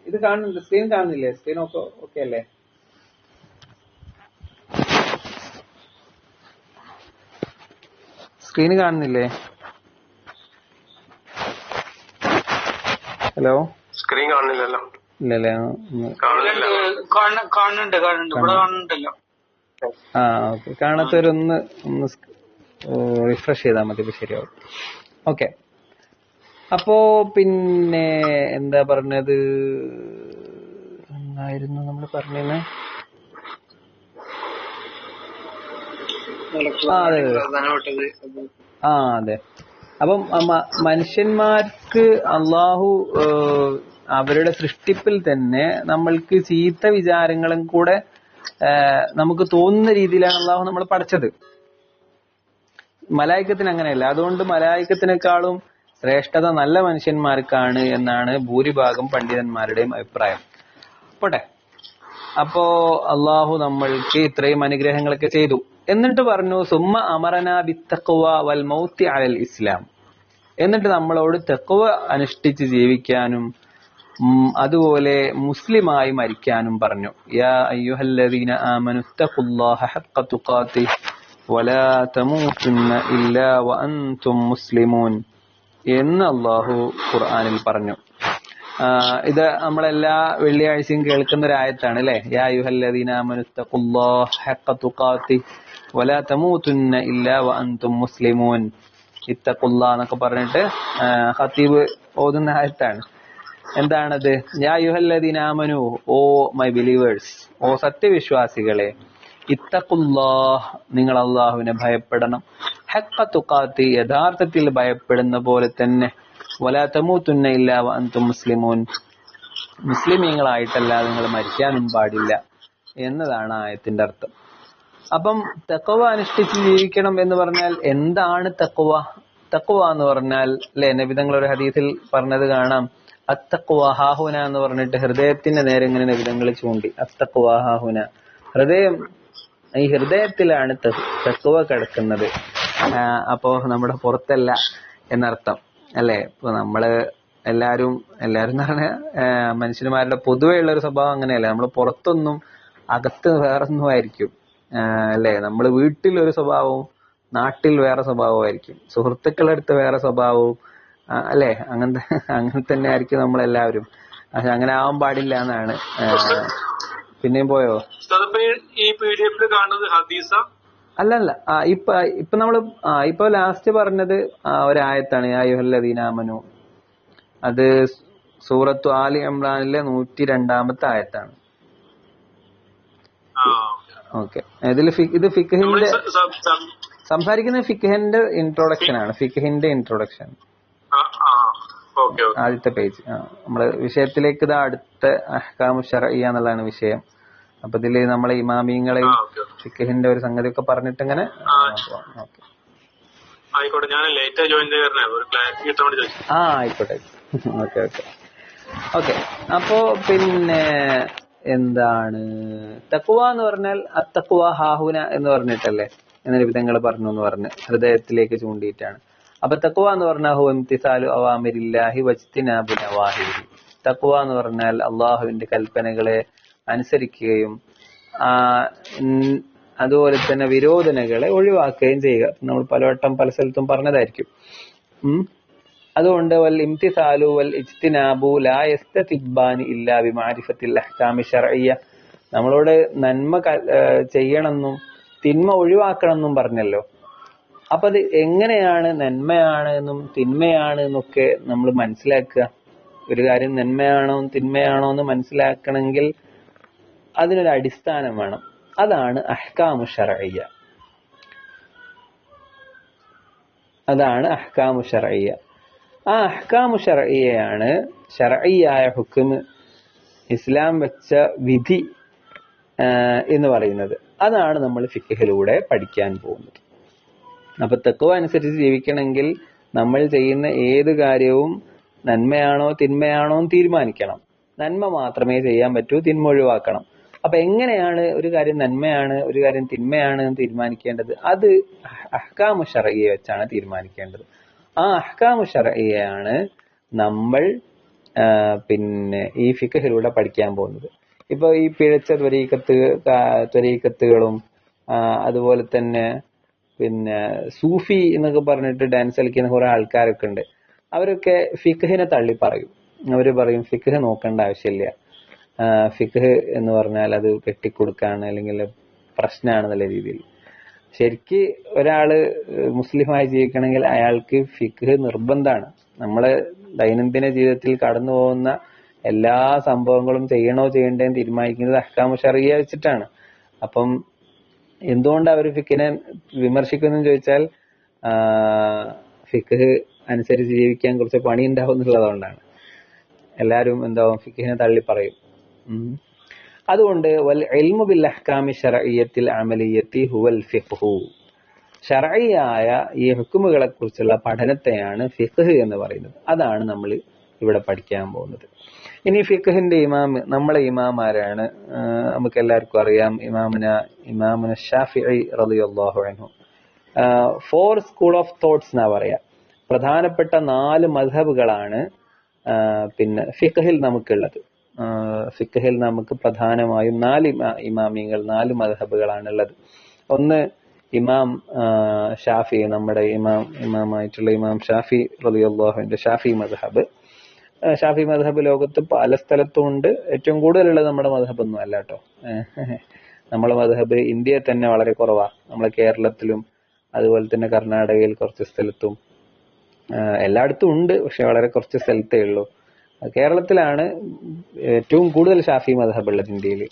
ഇത് കാണുന്നുണ്ട്, സ്ക്രീൻ കാണുന്നില്ലേ? സ്ക്രീൻ ഓക്കെ അല്ലേ? സ്ക്രീന് കാണുന്നില്ലേ? ഹലോ, സ്ക്രീൻ കാണുന്നില്ലല്ലോ. ഇല്ലല്ലേ? ഓക്കെ. കാണാത്തവരൊന്ന് റിഫ്രഷ് ചെയ്താൽ മതി, ഇപ്പൊ ശരിയാവും. ഓക്കെ. അപ്പോ പിന്നെ എന്താ പറഞ്ഞത്, എന്നായിരുന്നു നമ്മൾ പറഞ്ഞത്? അതെ. അപ്പം മനുഷ്യന്മാർക്ക് അള്ളാഹു അവരുടെ സൃഷ്ടിപ്പിൽ തന്നെ നമ്മൾക്ക് ചീത്ത വിചാരങ്ങളും കൂടെ നമുക്ക് തോന്നുന്ന രീതിയിലാണ് അള്ളാഹു നമ്മൾ പഠിച്ചത്. മലായിക്കത്തിന് അങ്ങനെയല്ല. അതുകൊണ്ട് മലായിക്കത്തിനേക്കാളും ശ്രേഷ്ഠത നല്ല മനുഷ്യന്മാർക്കാണ് എന്നാണ് ഭൂരിഭാഗം പണ്ഡിതന്മാരുടെയും അഭിപ്രായം. പോട്ടെ. അപ്പോ അള്ളാഹു നമ്മൾക്ക് ഇത്രയും അനുഗ്രഹങ്ങളൊക്കെ ചെയ്തു. എന്നിട്ട് പറഞ്ഞു സുമ്മ അമറന ബിത്തഖ്വ വൽ മൗത്തി അലൽ ഇസ്ലാം. എന്നിട്ട് നമ്മളോട് തഖ്വ അനുഷ്ഠിച്ച് ജീവിക്കാനും അതുപോലെ മുസ്ലിമായി മരിക്കാനും പറഞ്ഞു. യാ അയ്യുഹല്ലദീന ആമനുത്തഖുല്ലാഹ ഹഖ്ക തുഖാതിഹി വലാ തമൂതുന്ന ഇല്ലാ വഅൻതും മുസ്ലിമൂൻ എന്ന് അള്ളാഹു ഖുർആനിൽ പറഞ്ഞു. ഇത് നമ്മളെല്ലാ വെള്ളിയാഴ്ചയും കേൾക്കുന്ന ഒരു ആയത്താണ് അല്ലെ. യാ അയ്യുഹല്ലദീന ആമനുത്തഖുല്ലാഹ ഹഖ്ക തുഖാതിഹി വലാ തമൂതുന്ന ഇല്ലാ വഅൻതും മുസ്ലിമൂൻ. ഇത്തഖുല്ലാഹ് എന്നൊക്കെ പറഞ്ഞിട്ട് ഖതീബ് ഓതുന്ന ആയത്താണ്. എന്താണത്? യാ അയ്യുഹല്ലദീന ആമനു, ഓ മൈ ബിലീവേഴ്സ്, ഓ സത്യവിശ്വാസികളെ, ഇത്തഖുല്ലാഹ്, നിങ്ങൾ അള്ളാഹുവിനെ ഭയപ്പെടണം, ഹഖ്ക തുഖാതി, യഥാർത്ഥത്തിൽ ഭയപ്പെടുന്ന പോലെ തന്നെ, വലാ തമൂതുന്ന ഇല്ലാ വഅൻതും മുസ്ലിമൂൻ, മുസ്ലിമീങ്ങളായിട്ടല്ലാതെ നിങ്ങൾ മരിക്കാനും പാടില്ല എന്നതാണ് ആയത്തിന്റെ അർത്ഥം. അപ്പം തഖ്വ അനുഷ്ഠിച്ച് ജീവിക്കണം എന്ന് പറഞ്ഞാൽ എന്താണ് തഖ്വ? തഖ്വ എന്ന് പറഞ്ഞാൽ അല്ലെ, നബി തങ്ങൾ ഒരു ഹദീസിൽ പറഞ്ഞത് കാണാം, അത്തഖ്വ ഹാഹുന എന്ന് പറഞ്ഞിട്ട് ഹൃദയത്തിന്റെ നേരെ ഇങ്ങനെ നബി തങ്ങൾ ചൂണ്ടി. അത്തഖ്വ ഹാഹുന, ഹൃദയം, ഈ ഹൃദയത്തിലാണ് തഖ്വ കിടക്കുന്നത്. അപ്പോ നമ്മുടെ പുറത്തല്ല എന്നർത്ഥം അല്ലെ. ഇപ്പൊ നമ്മള് എല്ലാരും എന്ന് പറഞ്ഞാൽ മനുഷ്യന്മാരുടെ പൊതുവെ ഉള്ള ഒരു സ്വഭാവം അങ്ങനെയല്ല. നമ്മൾ പുറത്തൊന്നും അകത്ത് വേറൊന്നും ആയിരിക്കും അല്ലെ. നമ്മള് വീട്ടിലൊരു സ്വഭാവവും നാട്ടിൽ വേറെ സ്വഭാവമായിരിക്കും, സുഹൃത്തുക്കളുടെ അടുത്ത് വേറെ സ്വഭാവവും അല്ലെ. അങ്ങനെ തന്നെ ആയിരിക്കും നമ്മളെല്ലാവരും. പക്ഷെ അങ്ങനെ ആവാൻ പാടില്ല എന്നാണ്. പിന്നെയും പോയോ? ഈ PDF കാണുന്നത് ഹദീസ അല്ലല്ല. ഇപ്പൊ നമ്മള് ഇപ്പൊ ലാസ്റ്റ് പറഞ്ഞത് ഒരായത്താണ്, യാ അയ്യുഹല്ലദീന ആമനു. അത് സൂറത്തു ആലി ഇംറാനിലെ 102-ാമത്തെ ആയത്താണ്. ഓക്കെ. ഇത് ഫിഖ്ഹിന്റെ സംസാരിക്കുന്ന ഫിഖ്ഹിന്റെ ഇൻട്രൊഡക്ഷൻ ആണ്. ഫിഖ്ഹിന്റെ ഇൻട്രൊഡക്ഷൻ ആദ്യത്തെ പേജ്. നമ്മള് വിഷയത്തിലേക്ക് ഇതാ അടുത്ത അഹ്കാമു ശർഇയ്യ എന്നുള്ളതാണ് വിഷയം. അപ്പൊ ഇതില് നമ്മളെ ഇമാമിയങ്ങളെയും ഫിഖ്ഹിന്റെ ഒരു സംഗതി ഒക്കെ പറഞ്ഞിട്ട് ഇങ്ങനെ ആയിക്കോട്ടെ. ഞാൻ ലേറ്റ് ജോയിൻ ചെയ്തേ, ഒരു ക്ലാരിറ്റി കിട്ടാൻ വേണ്ടി ചോദിച്ചു. ആയിക്കോട്ടെ. ഓക്കെ. അപ്പോ പിന്നെ എന്താണ് തഖ്വ എന്ന് പറഞ്ഞാൽ? അത്തഖ്വ ഹാഹുന എന്ന് പറഞ്ഞിട്ടല്ലേ എന്ന് വിധങ്ങൾ പറഞ്ഞു എന്ന് പറഞ്ഞ് ഹൃദയത്തിലേക്ക് ചൂണ്ടിയിട്ടാണ്. അപ്പൊ തഖ്വ എന്ന് പറഞ്ഞാൽ ഹുവ ഇംതിസാലു അവാമിരില്ലാഹി വജ്തിനാബു നവാഹിഹി. തഖ്വ എന്ന് പറഞ്ഞാൽ അള്ളാഹുവിന്റെ കൽപ്പനകളെ അനുസരിക്കുകയും അതുപോലെ തന്നെ വിരോധനകളെ ഒഴിവാക്കുകയും ചെയ്യുക. നമ്മൾ പലവട്ടം പല സ്ഥലത്തും പറഞ്ഞതായിരിക്കും. അതുകൊണ്ട് വൽ ഇംതിസാലു വൽ ഇജ്തിനാബു ലാ യസ്തതിബ്ബാനി ഇല്ലാ ബിമഅരിഫത്തിൽ അഹ്കാമി ശർഇയ്യ. നമ്മളോട് നന്മ ചെയ്യണമെന്നും തിന്മ ഒഴിവാക്കണമെന്നും പറഞ്ഞല്ലോ. അപ്പൊ അത് എങ്ങനെയാണ് നന്മയാണ് എന്നും തിന്മയാണ് എന്നൊക്കെ നമ്മൾ മനസ്സിലാക്കുക? ഒരു കാര്യം നന്മയാണോ തിന്മയാണോ എന്ന് മനസ്സിലാക്കണമെങ്കിൽ അതിനൊരു അടിസ്ഥാനം വേണം. അതാണ് അഹ്കാമു ശർഇയ്യ. ആ അഹ്കാമു ശർഇയ്യയാണ് ശർഇയ്യായ ഹുക്ം, ഇസ്ലാം വെച്ച വിധി എന്ന് പറയുന്നത്. അതാണ് നമ്മൾ ഫിഖ്ഹിലൂടെ പഠിക്കാൻ പോകുന്നത്. അപ്പൊ തഖ്വ അനുസരിച്ച് ജീവിക്കണമെങ്കിൽ നമ്മൾ ചെയ്യുന്ന ഏത് കാര്യവും നന്മയാണോ തിന്മയാണോ എന്ന് തീരുമാനിക്കണം. നന്മ മാത്രമേ ചെയ്യാൻ പറ്റൂ, തിന്മ ഒഴിവാക്കണം. അപ്പൊ എങ്ങനെയാണ് ഒരു കാര്യം നന്മയാണ് ഒരു കാര്യം തിന്മയാണ് എന്ന് തീരുമാനിക്കേണ്ടത്? അത് അഹ്കാമു ശർഇയ്യ വെച്ചാണ് തീരുമാനിക്കേണ്ടത്. ആ അഹ്കാമു ശർഇയ്യയാണ് നമ്മൾ പിന്നെ ഈ ഫിഖ്ഹിലൂടെ പഠിക്കാൻ പോകുന്നത്. ഇപ്പൊ ഈ പിഴച്ച ത്വരീഖത്തുകളും അതുപോലെ തന്നെ പിന്നെ സൂഫി എന്നൊക്കെ പറഞ്ഞിട്ട് ഡാൻസ് കളിക്കുന്ന കുറെ ആൾക്കാരൊക്കെ ഉണ്ട്. അവരൊക്കെ ഫിഖ്ഹിനെ തള്ളി പറയും. അവര് പറയും ഫിഖ്ഹ് നോക്കേണ്ട ആവശ്യമില്ല, ഫിഖ്ഹ് എന്ന് പറഞ്ഞാൽ അത് കെട്ടിക്കൊടുക്കാണ് അല്ലെങ്കിൽ പ്രശ്നമാണെന്നുള്ള രീതിയിൽ. ശരിക്ക് ഒരാള് മുസ്ലിമായി ജീവിക്കണമെങ്കിൽ അയാൾക്ക് ഫിഖ്ഹ് നിർബന്ധമാണ്. നമ്മളെ ദൈനംദിന ജീവിതത്തിൽ കടന്നു പോകുന്ന എല്ലാ സംഭവങ്ങളും ചെയ്യണോ ചെയ്യണ്ടേന്ന് തീരുമാനിക്കുന്നത് അഹ്കാമു ശർഇയ്യ വെച്ചിട്ടാണ്. അപ്പം എന്തുകൊണ്ട് അവർ ഫിഖ്ഹിനെ വിമർശിക്കുന്നു ചോദിച്ചാൽ ഫിഖ്ഹ് അനുസരിച്ച് ജീവിക്കാൻ കുറച്ച് പണി ഉണ്ടാവും എന്നുള്ളതുകൊണ്ടാണ് എല്ലാവരും എന്താവും ഫിഖിനെ തള്ളി പറയും. അതുകൊണ്ട് വൽ ഇൽമു ബിൽ അഹ്കാമി ശർഇയ്യത്തിൽ അമലിയ്യത്തി ഹുവൽ ഫിഖ്ഹു, ശർഇയായ ഈ ഹുക്മുകളെ കുറിച്ചുള്ള പഠനത്തെയാണ് ഫിഖ് എന്ന് പറയുന്നത്. അതാണ് നമ്മൾ ഇവിടെ പഠിക്കാൻ പോകുന്നത്. ഇനി ഫിഖ്ഹിന്റെ ഇമാം, നമ്മളെ ഇമാമാരാണ്, നമുക്ക് എല്ലാവർക്കും അറിയാം, ഇമാമുന ഷാഫിഈ റളിയല്ലാഹു അൻഹു. 4 സ്കൂൾ ഓഫ് തോട്ട്സ് എന്നാ പറയാ. പ്രധാനപ്പെട്ട 4 മദ്ഹബുകളാണ് പിന്നെ ഫിഖ്ഹിൽ നമുക്കുള്ളത്. ഫിഖ്ഹിൽ നമുക്ക് പ്രധാനമായും 4 ഇമാമിയങ്ങൾ, 4 മദ്ഹബുകളാണ് ഉള്ളത്. ഒന്ന് ഇമാം ഷാഫി, നമ്മുടെ ഇമാമായിട്ടുള്ള ഇമാം ഷാഫി റളിയല്ലാഹു അൻഹു, ഷാഫി മദ്ഹബ്. ഷാഫി മദ്ഹബ് ലോകത്ത് പല സ്ഥലത്തും ഉണ്ട്. ഏറ്റവും കൂടുതലുള്ളത് നമ്മുടെ മദ്ഹബ് ഒന്നും അല്ല കേട്ടോ. നമ്മളെ മദ്ഹബ് ഇന്ത്യയിൽ തന്നെ വളരെ കുറവാ. നമ്മളെ കേരളത്തിലും അതുപോലെ തന്നെ കർണാടകയിൽ കുറച്ച് സ്ഥലത്തും, എല്ലായിടത്തും ഉണ്ട്, പക്ഷെ വളരെ കുറച്ച് സ്ഥലത്തേ ഉള്ളൂ. കേരളത്തിലാണ് ഏറ്റവും കൂടുതൽ ഷാഫി മദ്ഹബ് ഉള്ളത് ഇന്ത്യയിൽ.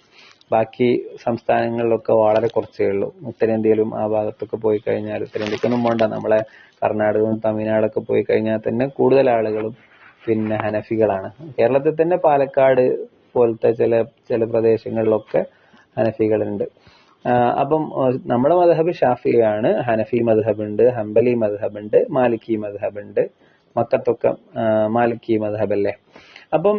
ബാക്കി സംസ്ഥാനങ്ങളിലൊക്കെ വളരെ കുറച്ചേ ഉള്ളൂ. ഉത്തരേന്ത്യയിലും ആ ഭാഗത്തൊക്കെ പോയി കഴിഞ്ഞാൽ, ഉത്തരേന്ത്യക്കൊന്നും പോണ്ട, നമ്മളെ കർണാടകവും തമിഴ്നാടൊക്കെ പോയി കഴിഞ്ഞാൽ തന്നെ കൂടുതൽ ആളുകളും പിന്നെ ഹനഫികളാണ്. കേരളത്തിൽ തന്നെ പാലക്കാട് പോലത്തെ ചില പ്രദേശങ്ങളിലൊക്കെ ഹനഫികളുണ്ട്. അപ്പം നമ്മുടെ മദ്ഹബ് ഷാഫിയാണ്. ഹനഫി മദ്ഹബ് ഉണ്ട്, ഹംബലി മദ്ഹബ് ഉണ്ട്, മാലിക്കി മദ്ഹബ് ഉണ്ട്. മക്കത്തൊക്കെ മാലിക്കി മദ്ഹബ് അല്ലേ. അപ്പം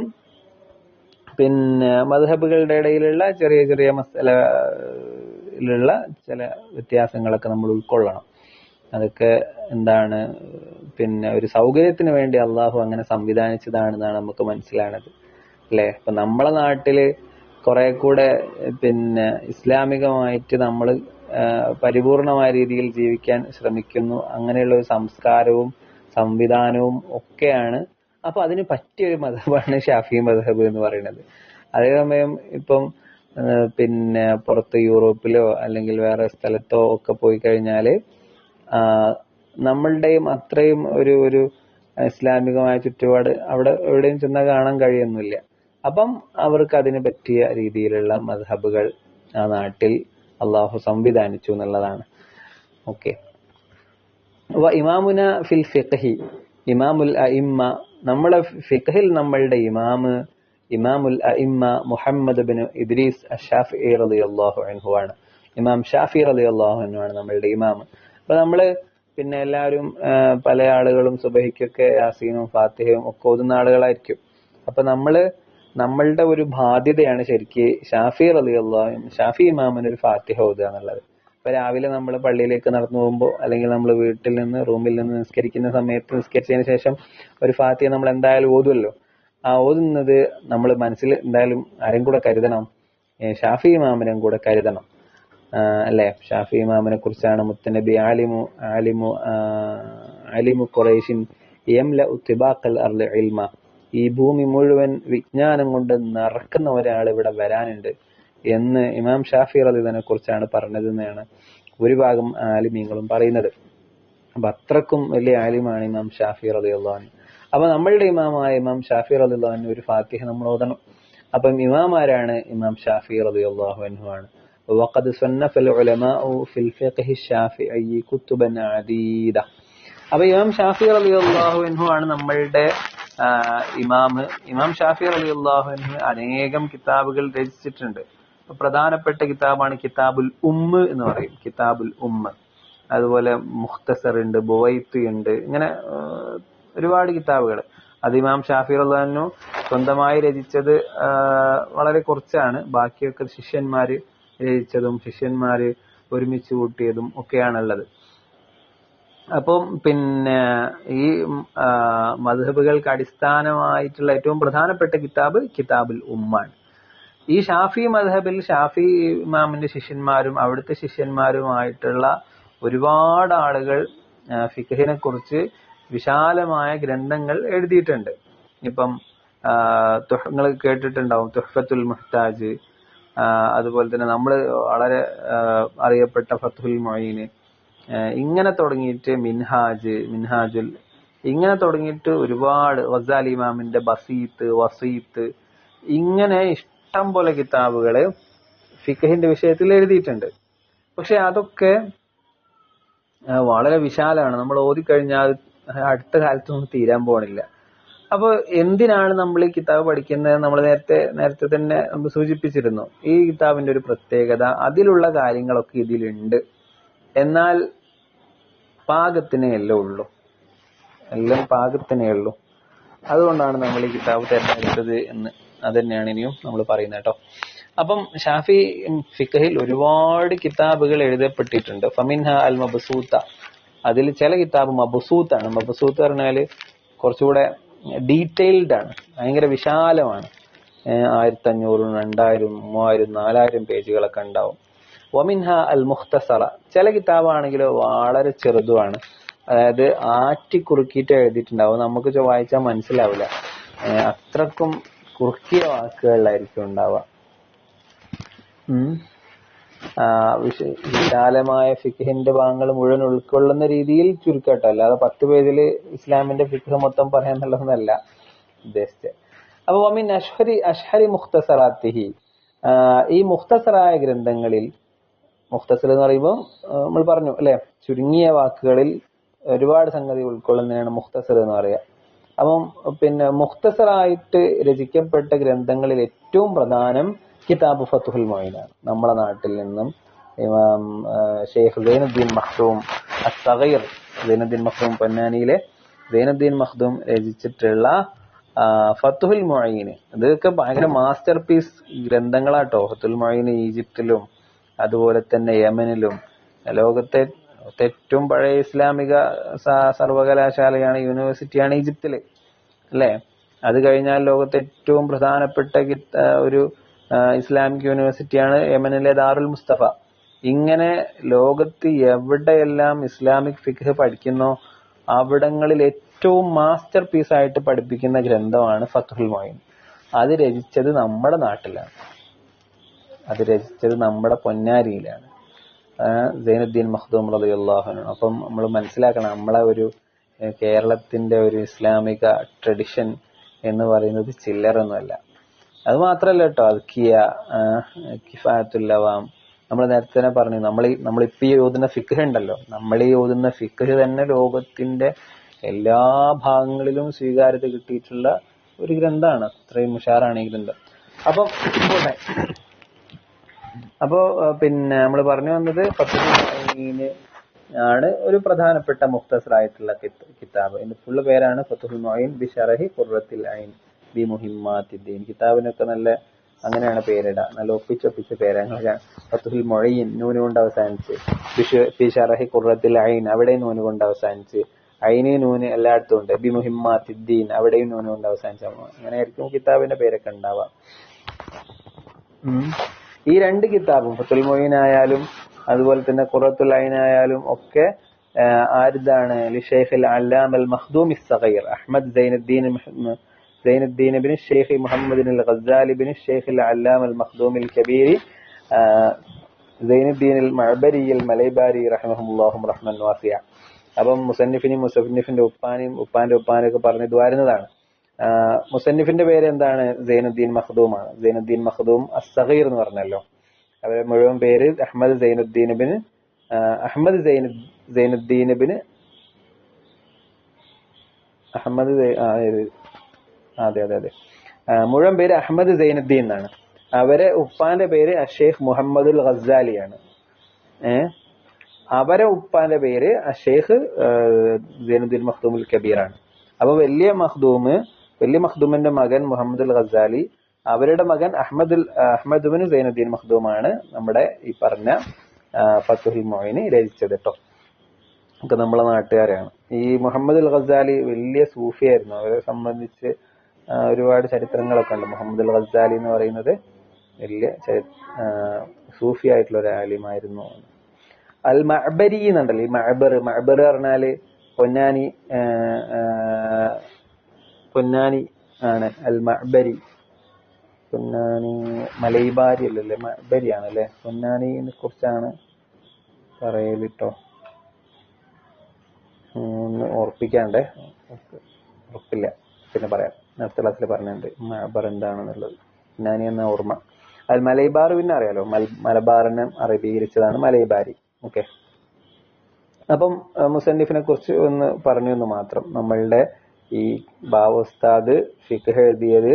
പിന്നെ മദ്ഹബുകളുടെ ഇടയിലുള്ള ചെറിയ ചെറിയ മസലയിലുള്ള ചില വ്യത്യാസങ്ങളൊക്കെ നമ്മൾ ഉൾക്കൊള്ളണം. അതൊക്കെ എന്താണ്, പിന്നെ ഒരു സൗകര്യത്തിന് വേണ്ടി അള്ളാഹു അങ്ങനെ സംവിധാനിച്ചതാണെന്നാണ് നമുക്ക് മനസ്സിലാണത് അല്ലെ. ഇപ്പൊ നമ്മളെ നാട്ടില് കുറെ കൂടെ പിന്നെ ഇസ്ലാമികമായിട്ട് നമ്മൾ പരിപൂർണമായ രീതിയിൽ ജീവിക്കാൻ ശ്രമിക്കുന്നു. അങ്ങനെയുള്ള ഒരു സംസ്കാരവും സംവിധാനവും ഒക്കെയാണ്. അപ്പൊ അതിന് പറ്റിയൊരു മദ്ഹബാണ് ഷാഫി മദ്ഹബ് എന്ന് പറയുന്നത്. അതേസമയം ഇപ്പം പിന്നെ പുറത്ത് യൂറോപ്പിലോ അല്ലെങ്കിൽ വേറെ സ്ഥലത്തോ ഒക്കെ പോയി കഴിഞ്ഞാല് നമ്മളുടെയും അത്രയും ഒരു ഇസ്ലാമികമായ ചുറ്റുപാട് അവിടെ എവിടെയും ചെന്നാൽ കാണാൻ കഴിയുന്നില്ല. അപ്പം അവർക്ക് അതിന് പറ്റിയ രീതിയിലുള്ള മദ്ഹബുകൾ ആ നാട്ടിൽ അള്ളാഹു സംവിധാനിച്ചു എന്നുള്ളതാണ്. ഓക്കെ. ഇമാമുന ഫിൽ ഫിഖ്ഹി ഇമാമുൽ അഇമ്മ, നമ്മളെ ഫിഖ്ഹിൽ നമ്മളുടെ ഇമാമുൽ അഇമ്മ മുഹമ്മദ് ബിൻ ഇദ്രീസ് അഷ്ശാഫിഈ റളിയല്ലാഹു അൻഹു ആണ്. ഇമാം ഷാഫി റളിയല്ലാഹു അൻഹു ആണ് നമ്മളുടെ ഇമാം. അപ്പൊ നമ്മള് പിന്നെ എല്ലാവരും പല ആളുകളും സുബഹിക്കൊക്കെ യാസീനും ഫാത്തിഹയും ഒക്കെ ഓതുന്ന ആളുകളായിരിക്കും. അപ്പൊ നമ്മളുടെ ഒരു ബാധ്യതയാണ് ശരിക്ക് ഷാഫി ഇമാമിന് ഒരു ഫാത്തിഹ ഓതുക എന്നുള്ളത്. ഇപ്പൊ രാവിലെ നമ്മൾ പള്ളിയിലേക്ക് നടന്നു പോകുമ്പോൾ, അല്ലെങ്കിൽ നമ്മൾ വീട്ടിൽ നിന്ന് റൂമിൽ നിന്ന് നിസ്കരിക്കുന്ന സമയത്ത് നിസ്കരിച്ചതിന് ശേഷം ഒരു ഫാത്തിഹ നമ്മൾ എന്തായാലും ഓതുമല്ലോ. ആ ഓതുന്നത് നമ്മൾ മനസ്സിൽ എന്തായാലും ആരും കൂടെ കരുതണം, ഷാഫി ഇമാമിനും കൂടെ കരുതണം അല്ലെ. ഷാഫി ഇമാമിനെ കുറിച്ചാണ് മുത്തനബി ആലിമു ഖുറൈശിൻ യംലഉ തിബാഖൽ അർളി ഇൽമ, ഈ ഭൂമി മുഴുവൻ വിജ്ഞാനം കൊണ്ട് നിറക്കുന്ന ഒരാൾ ഇവിടെ വരാനുണ്ട് എന്ന് ഇമാം ഷാഫി റളിയല്ലാഹു കുറിച്ചാണ് പറഞ്ഞത് എന്നാണ് ഭൂരിഭാഗം ആലിമീങ്ങളും പറയുന്നത്. അപ്പൊ അത്രക്കും വലിയ ആലിമാണ് ഇമാം ഷാഫി റളിയല്ലാഹു അൻഹു. അപ്പൊ നമ്മളുടെ ഇമാമായ ഇമാം ഷാഫി റളിയല്ലാഹു അൻഹു ഒരു ഫാത്തിഹ നമ്മൾ ഓതണം. അപ്പം ഇമാമാരാണ് ഇമാം ഷാഫി റളിയല്ലാഹു അൻഹു ആണ്. وقد صنف العلماء في الفقه الشافعي كتبا عديدة. അപ്പൊ ഇമാം ഷാഫി റളിയല്ലാഹു അൻഹു ആണ് നമ്മളുടെ ഇമാം ഷാഫി റളിയല്ലാഹു അൻഹു അനേകം കിതാബുകൾ രചിച്ചിട്ടുണ്ട്. പ്രധാനപ്പെട്ട കിതാബാണ് കിതാബുൽ ഉമ്മ് എന്ന് പറയും, കിതാബുൽ ഉമ്മ്. അതുപോലെ മുഖ്തസർ ഉണ്ട്, ബുവൈത്ത് ഉണ്ട്, ഇങ്ങനെ ഒരുപാട് കിതാബുകൾ. അത് ഇമാം ഷാഫി റളിയല്ലാഹു അൻഹു സ്വന്തമായി രചിച്ചത് വളരെ കുറച്ചാണ്. ബാക്കിയൊക്കെ ശിഷ്യന്മാര് രചിച്ചതും ശിഷ്യന്മാര് ഒരുമിച്ച് കൂട്ടിയതും ഒക്കെയാണുള്ളത്. അപ്പം പിന്നെ ഈ മദ്ഹബുകൾക്ക് അടിസ്ഥാനമായിട്ടുള്ള ഏറ്റവും പ്രധാനപ്പെട്ട കിതാബ് കിതാബുൽ ഉമ്മാണ്. ഈ ഷാഫി മദ്ഹബിൽ ഷാഫി ഇമാമിന്റെ ശിഷ്യന്മാരും അവിടുത്തെ ശിഷ്യന്മാരുമായിട്ടുള്ള ഒരുപാട് ആളുകൾ ഫിഖ്ഹിനെ കുറിച്ച് വിശാലമായ ഗ്രന്ഥങ്ങൾ എഴുതിയിട്ടുണ്ട്. ഇപ്പം നിങ്ങൾ കേട്ടിട്ടുണ്ടാവും തുഹ്ഫത്തുൽ മുഹ്താജ്, അതുപോലെ തന്നെ നമ്മൾ അറിയപ്പെട്ട ഫത്ഹുൽ മുഈൻ, ഇങ്ങനെ തുടങ്ങിയിട്ട് മിൻഹാജുൽ, ഇങ്ങനെ തുടങ്ങിയിട്ട് ഒരുപാട്, ഗസാലി ഇമാമിന്റെ ബസീത്ത്, വസീത്ത്, ഇങ്ങനെ ഇഷ്ടം പോലെ കിതാബുകള് ഫിഖ്ഹിന്റെ വിഷയത്തിൽ എഴുതിയിട്ടുണ്ട്. പക്ഷെ അതൊക്കെ വളരെ വിശാലമാണ്. നമ്മൾ ഓതിക്കഴിഞ്ഞാൽ അടുത്ത കാലത്തൊന്നും തീരാൻ പോണില്ല. അപ്പൊ എന്തിനാണ് നമ്മൾ ഈ കിതാബ് പഠിക്കുന്നത്? നമ്മൾ നേരത്തെ തന്നെ നമ്മൾ സൂചിപ്പിച്ചിരുന്നു. ഈ കിതാബിന്റെ ഒരു പ്രത്യേകത, അതിലുള്ള കാര്യങ്ങളൊക്കെ ഇതിലുണ്ട്, എന്നാൽ പാകത്തിനേ എല്ലാം ഉള്ളൂ, എല്ലാം പാകത്തിനേ ഉള്ളൂ. അതുകൊണ്ടാണ് നമ്മൾ ഈ കിതാബ് തിരഞ്ഞെടുത്തത് എന്ന് അതന്നെയാണ് ഇനിയും നമ്മൾ പറയുന്നത് കേട്ടോ. അപ്പം ഷാഫി ഫിഖഹിൽ ഒരുപാട് കിതാബുകൾ എഴുതപ്പെട്ടിട്ടുണ്ട്. ഫമിൻഹ അൽ മബ്സൂത്ത, അതിൽ ചില കിതാബ് മബ്സൂത്താണ്. മബ്സൂത്ത് പറഞ്ഞാൽ കുറച്ചുകൂടെ ഡീറ്റെയിൽഡ് ആണ്, ഭയങ്കര വിശാലമാണ്. 1500, 2000, 3000, 4000 പേജുകളൊക്കെ ഉണ്ടാവും. വമിൻഹ അൽ മുഖ്തസറ, ചില കിതാബാണെങ്കിലോ വളരെ ചെറുതുമാണ്, അതായത് ആറ്റിക്കുറുക്കിയിട്ട് എഴുതിയിട്ടുണ്ടാവും, നമുക്ക് വായിച്ചാൽ മനസ്സിലാവില്ല, അത്രക്കും കുറുക്കിയ വാക്കുകളിലായിരിക്കും ഉണ്ടാവുക. വിശാലമായ ഫിഖഹിന്റെ ഭാഗങ്ങൾ മുഴുവൻ ഉൾക്കൊള്ളുന്ന രീതിയിൽ ചുരുക്കട്ടോ, അല്ലാതെ 10 പേജില് ഇസ്ലാമിന്റെ ഫിഖ് മൊത്തം പറയാന്നുള്ളതൊന്നല്ല ഉദ്ദേശിച്ചത്. അപ്പൊ വമിൻ അഷ്ഹരി മുഖ്തസറാത്തിഹി, ഈ മുഖ്തസറായ ഗ്രന്ഥങ്ങളിൽ, മുഖ്തസർ എന്ന് പറയുമ്പോൾ നമ്മൾ പറഞ്ഞു അല്ലെ, ചുരുങ്ങിയ വാക്കുകളിൽ ഒരുപാട് സംഗതി ഉൾക്കൊള്ളുന്നതാണ് മുഖ്തസർ എന്ന് പറയുക. അപ്പം പിന്നെ മുഖ്തസറായിട്ട് രചിക്കപ്പെട്ട ഗ്രന്ഥങ്ങളിൽ ഏറ്റവും പ്രധാനം കിതാബ് ഫത്തുഹുൽ മൊയ്നാണ്. നമ്മുടെ നാട്ടിൽ നിന്നും ഇമാം ഷെയ്ഖ് സൈനുദ്ദീൻ മഖ്ദൂം അസ്സഗീർ, സൈനുദ്ദീൻ മഖ്ദൂം പൊന്നാനിയിലെ സൈനുദ്ദീൻ മഖ്ദൂം രചിച്ചിട്ടുള്ള ഫത്തുഹുൽ മൊയ്ൻ, ഇതൊക്കെ ഭയങ്കര മാസ്റ്റർ പീസ് ഗ്രന്ഥങ്ങളാട്ടോ. ഫത്തുഹുൽ മൊയ്ൻ ഈജിപ്തിലും അതുപോലെ തന്നെ യമനിലും, ലോകത്തെ ഏറ്റവും പഴയ ഇസ്ലാമിക സർവകലാശാലയാണ്, യൂണിവേഴ്സിറ്റിയാണ് ഈജിപ്തില് അല്ലെ. അത് കഴിഞ്ഞാൽ ലോകത്തെ ഏറ്റവും പ്രധാനപ്പെട്ട ഒരു ഇസ്ലാമിക് യൂണിവേഴ്സിറ്റിയാണ് യമനിലെ ദാറുൽ മുസ്തഫ. ഇങ്ങനെ ലോകത്ത് എവിടെയെല്ലാം ഇസ്ലാമിക് ഫിഖ് പഠിക്കുന്നോ അവിടങ്ങളിൽ ഏറ്റവും മാസ്റ്റർ പീസ് ആയിട്ട് പഠിപ്പിക്കുന്ന ഗ്രന്ഥമാണ് ഫത്തുഹുൽ മൊയ്ൻ. അത് രചിച്ചത് നമ്മുടെ നാട്ടിലാണ്, അത് രചിച്ചത് നമ്മുടെ പൊന്നാരിയിലാണ്, സൈനുദ്ദീൻ മഖ്ദൂം റളിയല്ലാഹു അൻഹു. അപ്പം നമ്മൾ മനസ്സിലാക്കണം, നമ്മളെ ഒരു കേരളത്തിന്റെ ഒരു ഇസ്ലാമിക ട്രഡിഷൻ എന്ന് പറയുന്നത് ചില്ലറൊന്നുമല്ല. അത് മാത്രല്ല കേട്ടോ, അദ്കിയ, കിഫായത്തുൽ അവാം, നമ്മൾ നേരത്തെ തന്നെ പറഞ്ഞു, നമ്മളിപ്പോ ഈ ഓതുന്ന ഫിഖ് ഉണ്ടല്ലോ, നമ്മൾ ഈ ഓതുന്ന ഫിഖ് തന്നെ ലോകത്തിന്റെ എല്ലാ ഭാഗങ്ങളിലും സ്വീകാര്യത കിട്ടിയിട്ടുള്ള ഒരു ഗ്രന്ഥമാണ്. അത്രയും ഉഷാറാണ് ഈ ഗ്രന്ഥം. അപ്പോ പിന്നെ നമ്മൾ പറഞ്ഞു വന്നത് ഫത്തുഹുൽ മൊയ്ൻ ആണ് ഒരു പ്രധാനപ്പെട്ട മുഖ്തസറായിട്ടുള്ള കിതാബ്. ഇതിന്റെ ഫുള്ള് പേരാണ് ഫത്തുഹുൽ മൊയ്ൻ ബി ശറഹി ഖുർറത്തുൽ ഐൻ ബി മുഹിമ്മാത്തിദ്ദീൻ. കിതാബിനൊക്കെ നല്ല അങ്ങനെയാണ് പേരിടുക, നല്ല ഒപ്പിച്ചൊപ്പിച്ച പേരാണ്. ഫത്തുഹുൽ മൊയ്ൻ നൂന് കൊണ്ട് അവസാനിച്ച്, ബി ശറഹി ഖുർറത്തുൽ ഐൻ അവിടെയും നൂന് കൊണ്ട് അവസാനിച്ച്, ഐന് നൂന് എല്ലായിടത്തും ഉണ്ട്, ബി മുഹിമ്മാത്തിദ്ദീൻ അവിടെയും നൂന് കൊണ്ട് അവസാനിച്ച, അങ്ങനെയായിരിക്കും കിതാബിന്റെ പേരൊക്കെ ഉണ്ടാവുക. ഈ രണ്ട് കിതാബും ഫത്തുൽ മൊയ്ൻ ആയാലും അതുപോലെ തന്നെ ഖുർറത്തുൽ ഐൻ ആയാലും ഒക്കെ ആരിതാണ്? ലിഷൈഖിൽ അല്ലാമ അൽ മഖ്ദൂം അസ്സഗീർ അഹ്മദ് സൈനുദ്ദീൻ ഇബ്നു ഷെയ്ഖ് മുഹമ്മദ് അൽ ഗസാലി ഇബ്നു ഷെയ്ഖ് അൽ അല്ലാമ അൽ മഖ്ദൂം അൽ കബീർ സൈനുദ്ദീൻ അൽ മഅബരി അൽ മലൈബാരി റഹിമഹുല്ലാഹു റഹ്മൻ വാസിയ. അപ്പം മുസന്നിഫിന്റെ ഉപ്പാന്റെ ഉപ്പാനൊക്കെ പറഞ്ഞ് ദ്വാരുന്നതാണ്. മുസന്നിഫിന്റെ പേര് എന്താണ്? സൈനുദ്ദീൻ മഖ്ദൂമാണ്. സൈനുദ്ദീൻ മഖ്ദൂം അസ്സഗീർ എന്ന് പറഞ്ഞല്ലോ. അവരുടെ മുഴുവൻ പേര് അഹ്മദ് സൈനുദ്ദീൻ ഇബ്നു അതെ മുഴുവൻ പേര് അഹ്മദ് സൈനുദ്ദീൻ എന്നാണ്. അവരെ ഉപ്പാന്റെ പേര് അഷേഖ് മുഹമ്മദുൽ ഗസാലിയാണ്. അവരെ ഉപ്പാന്റെ പേര് അഷേഖ് സൈനുദ്ദീൻ മഖ്ദൂമുൽ കബീറാണ്. അപ്പൊ വലിയ മഖ്ദൂമിന്റെ മകൻ മുഹമ്മദുൽ ഗസാലി, അവരുടെ മകൻ അഹ്മദ് ഇബ്നു സൈനുദ്ദീൻ മഖ്ദൂമാണ് നമ്മുടെ ഈ പറഞ്ഞ ഫത്തുഹുൽ മൊയ്ൻ രചിച്ചത് കേട്ടോ. ഒക്കെ നമ്മളെ നാട്ടുകാരാണ്. ഈ മുഹമ്മദ് അൽ ഗസാലി വലിയ സൂഫിയായിരുന്നു. അവരെ സംബന്ധിച്ച് ഒരുപാട് ചരിത്രങ്ങളൊക്കെ ഉണ്ട്. മുഹമ്മദ് അൽ ഗസാലി എന്ന് പറയുന്നത് വലിയ സൂഫി ആയിട്ടുള്ള ഒരു ആലിമായിരുന്നു. അൽ മഅബരി എന്നുണ്ടല്ലോ, ഈ മഅബർ പറഞ്ഞാല് പൊന്നാനി ആണ്. അൽ മഅബരി, പൊന്നാനി മലൈബാരി അല്ലല്ലേ, മഅബരി ആണല്ലേ. പൊന്നാനിയെ കുറിച്ചാണ് പറയലിട്ടോ, ഒന്ന് ഓർപ്പിക്കാണ്ടേ, ഉറപ്പില്ല, പിന്നെ പറയാം. അടുത്ത ക്ലാസ്സിൽ പറഞ്ഞിട്ടുണ്ട് മഅബർ എന്താണെന്നുള്ളത്. പൊന്നാനി എന്ന ഓർമ്മ. അൽ മലൈബാർ പിന്നെ അറിയാലോ, മലബാറിനെ അറബീകരിച്ചതാണ് മലൈബാരി. ഓക്കെ, അപ്പം മുസന്നിഫിനെ കുറിച്ച് ഒന്ന് പറഞ്ഞു എന്ന് മാത്രം. നമ്മളുടെ ഈ ബാവ ഉസ്താദ് ഫിഖ് എഴുതിയത്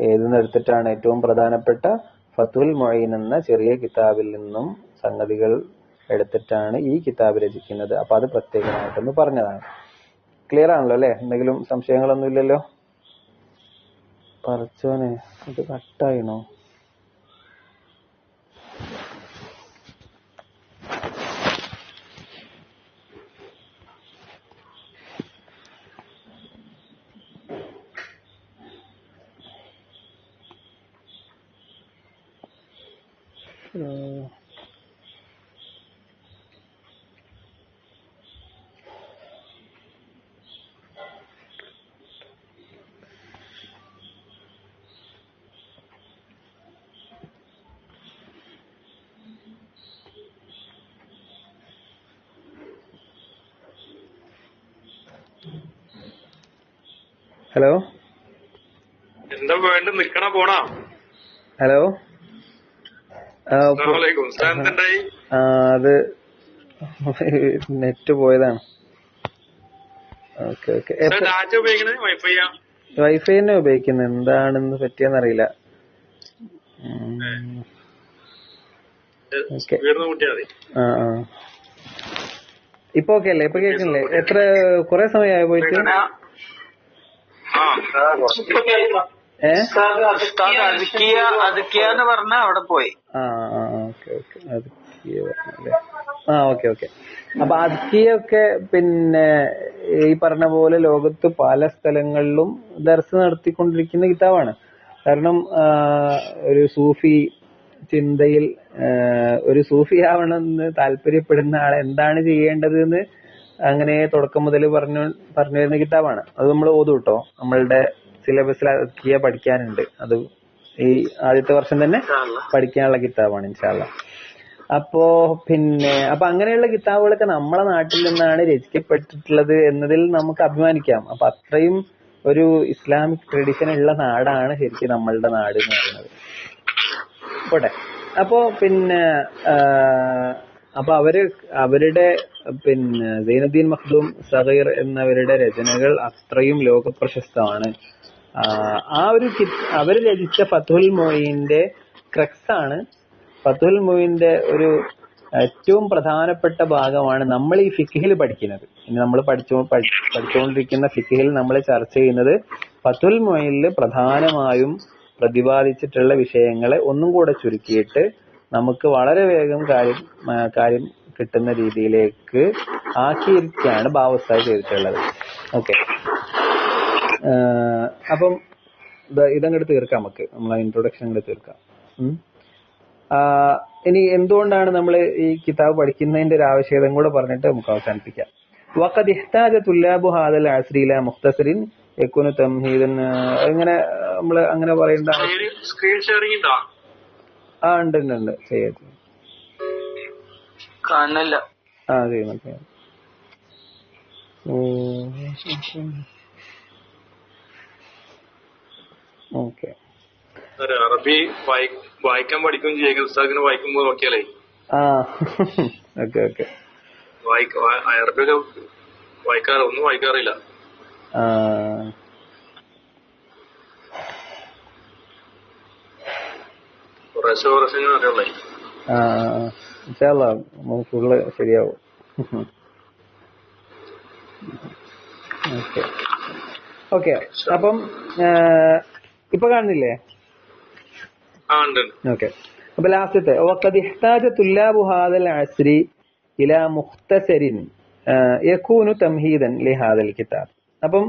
ഏതെന്ന് എടുത്തിട്ടാണ്? ഏറ്റവും പ്രധാനപ്പെട്ട ഫതുൽ മൊയ്ൻ എന്ന ചെറിയ കിതാബിൽ നിന്നും സംഗതികൾ എടുത്തിട്ടാണ് ഈ കിതാബ് രചിക്കുന്നത്. അപ്പൊ അത് പ്രത്യേകമായിട്ടൊന്ന് പറഞ്ഞതാണ്. ക്ലിയർ ആണല്ലോ അല്ലെ? എന്തെങ്കിലും സംശയങ്ങളൊന്നും ഇല്ലല്ലോ? പറച്ചോനെ, ഇത് കട്ടായിണോ? ഹലോ എന്താ വേണ്ട നിക്കണ പോണാ? ഹലോ, എന്തുണ്ടായി? അത് നെറ്റ് പോയതാണ്. Okay okay. ഡാറ്റ ഉപയോഗിക്കണേ വൈഫൈയാ? വൈഫൈ തന്നെ ഉപയോഗിക്കുന്നത്. എന്താണെന്ന് പറ്റിയെന്നറിയില്ല. ആ ആ, ഇപ്പൊ ഓക്കെ അല്ലേ? ഇപ്പൊ കേൾക്കണില്ലേ? എത്ര കൊറേ സമയമായി പോയിട്ട്? അതുക്കിയെന്ന് പറഞ്ഞ അവിടെ പോയി. Okay okay. അതുക്കിയ പറഞ്ഞല്ലേ? Okay okay. അപ്പൊ അതുക്കിയൊക്കെ പിന്നെ ഈ പറഞ്ഞ പോലെ ലോകത്ത് പല സ്ഥലങ്ങളിലും ദർസ് നടത്തിക്കൊണ്ടിരിക്കുന്ന കിതാബാണ്. കാരണം ഒരു സൂഫി ചിന്തയിൽ ഒരു സൂഫി ആവണമെന്ന് താല്പര്യപ്പെടുന്ന ആളെ എന്താണ് ചെയ്യേണ്ടത് എന്ന് അങ്ങനെ തുടക്കം മുതൽ പറഞ്ഞു വരുന്ന കിതാബാണ്. അത് നമ്മൾ ഓതും കേട്ടോ. നമ്മളുടെ സിലബസിൽ അതുക്കിയ പഠിക്കാനുണ്ട്. അത് ഈ ആദ്യത്തെ വർഷം തന്നെ പഠിക്കാനുള്ള കിതാബാണ് ഇൻഷാ അല്ലാഹ്. അപ്പോ അപ്പൊ അങ്ങനെയുള്ള കിതാബുകളൊക്കെ നമ്മളെ നാട്ടിൽ നിന്നാണ് രചിക്കപ്പെട്ടിട്ടുള്ളത് എന്നതിൽ നമുക്ക് അഭിമാനിക്കാം. അപ്പൊ അത്രയും ഒരു ഇസ്ലാമിക് ട്രഡീഷൻ ഉള്ള നാടാണ് ശരിക്കും നമ്മളുടെ നാട് എന്ന് പറയുന്നത്. പോട്ടെ. അപ്പോ അപ്പൊ അവരുടെ സൈനുദ്ദീൻ മഖ്ദൂം സഗീർ എന്നവരുടെ രചനകൾ അത്രയും ലോകപ്രശസ്തമാണ്. ആ ഒരു അവര് രചിച്ച ഫതുൽ മൊയ്ന്റെ ക്രക്സ് ആണ്. ഫതുൽ മൊയ്ന്റെ ഒരു ഏറ്റവും പ്രധാനപ്പെട്ട ഭാഗമാണ് നമ്മൾ ഈ ഫിഖ്ഹിൽ പഠിക്കുന്നത്. ഇനി നമ്മൾ പഠിച്ചുകൊണ്ടിരിക്കുന്ന ഫിഖ്ഹിൽ നമ്മൾ ചർച്ച ചെയ്യുന്നത് ഫതുൽ മൊയ്നിൽ പ്രധാനമായും പ്രതിപാദിച്ചിട്ടുള്ള വിഷയങ്ങളെ ഒന്നും കൂടെ ചുരുക്കിയിട്ട് നമുക്ക് വളരെ വേഗം കാര്യം കിട്ടുന്ന രീതിയിലേക്ക് ആക്കിയിരിക്കുകയാണ് ബാവസ്ഥായി ചെയ്തിട്ടുള്ളത്. ഓക്കെ. അപ്പം ഇതങ്ങോട്ട് തീർക്കാം. നമുക്ക് നമ്മളെ ഇൻട്രൊഡക്ഷൻ അങ്ങോട്ട് തീർക്കാം. ഇനി എന്തുകൊണ്ടാണ് നമ്മൾ ഈ കിതാബ് പഠിക്കുന്നതിന്റെ ഒരു ആവശ്യകതയും കൂടെ പറഞ്ഞിട്ട് നമുക്ക് അവസാനിപ്പിക്കാം. വഖദ് ഇഹ്താജ തുല്ലാബു ഹാദൽ അസ്രി ഇലാ മുഖ്തസറിൻ യകുനു തംഹീദൻ. ഇങ്ങനെ നമ്മൾ അങ്ങനെ പറയേണ്ട സ്ക്രീൻ ഷെയറിംഗ് ഉണ്ടോ? ഉണ്ട് ചെയ്യാം. കാണില്ല. ചെയ്യുന്നുണ്ട്. ഓക്കെ. അറബി വായിക്കാൻ പഠിക്കുകയും ചെയ്യുക. ഉസ്താദിനെ വായിക്കുമ്പോൾ നോക്കിയാലേ ഓക്കെ ഓക്കെ. അറബിയൊക്കെ ഒന്നും വായിക്കാറില്ല. കുറേശ്ശെ അറിയുള്ളേ. ഫുള്ള് ശരിയാവും. Okay okay. അപ്പം ഇപ്പൊ കാണുന്നില്ലേ? ഓക്കെ. അപ്പൊ ലാസ്റ്റത്തെ വഖദ് ഇഹ്താജ തുല്ലാബു ഹാദൽ അസ്രി ഇലാ മുഖ്തസരിൻ യകൂനു തംഹീദൻ ലിഹാദൽ കിതാബ്. അപ്പം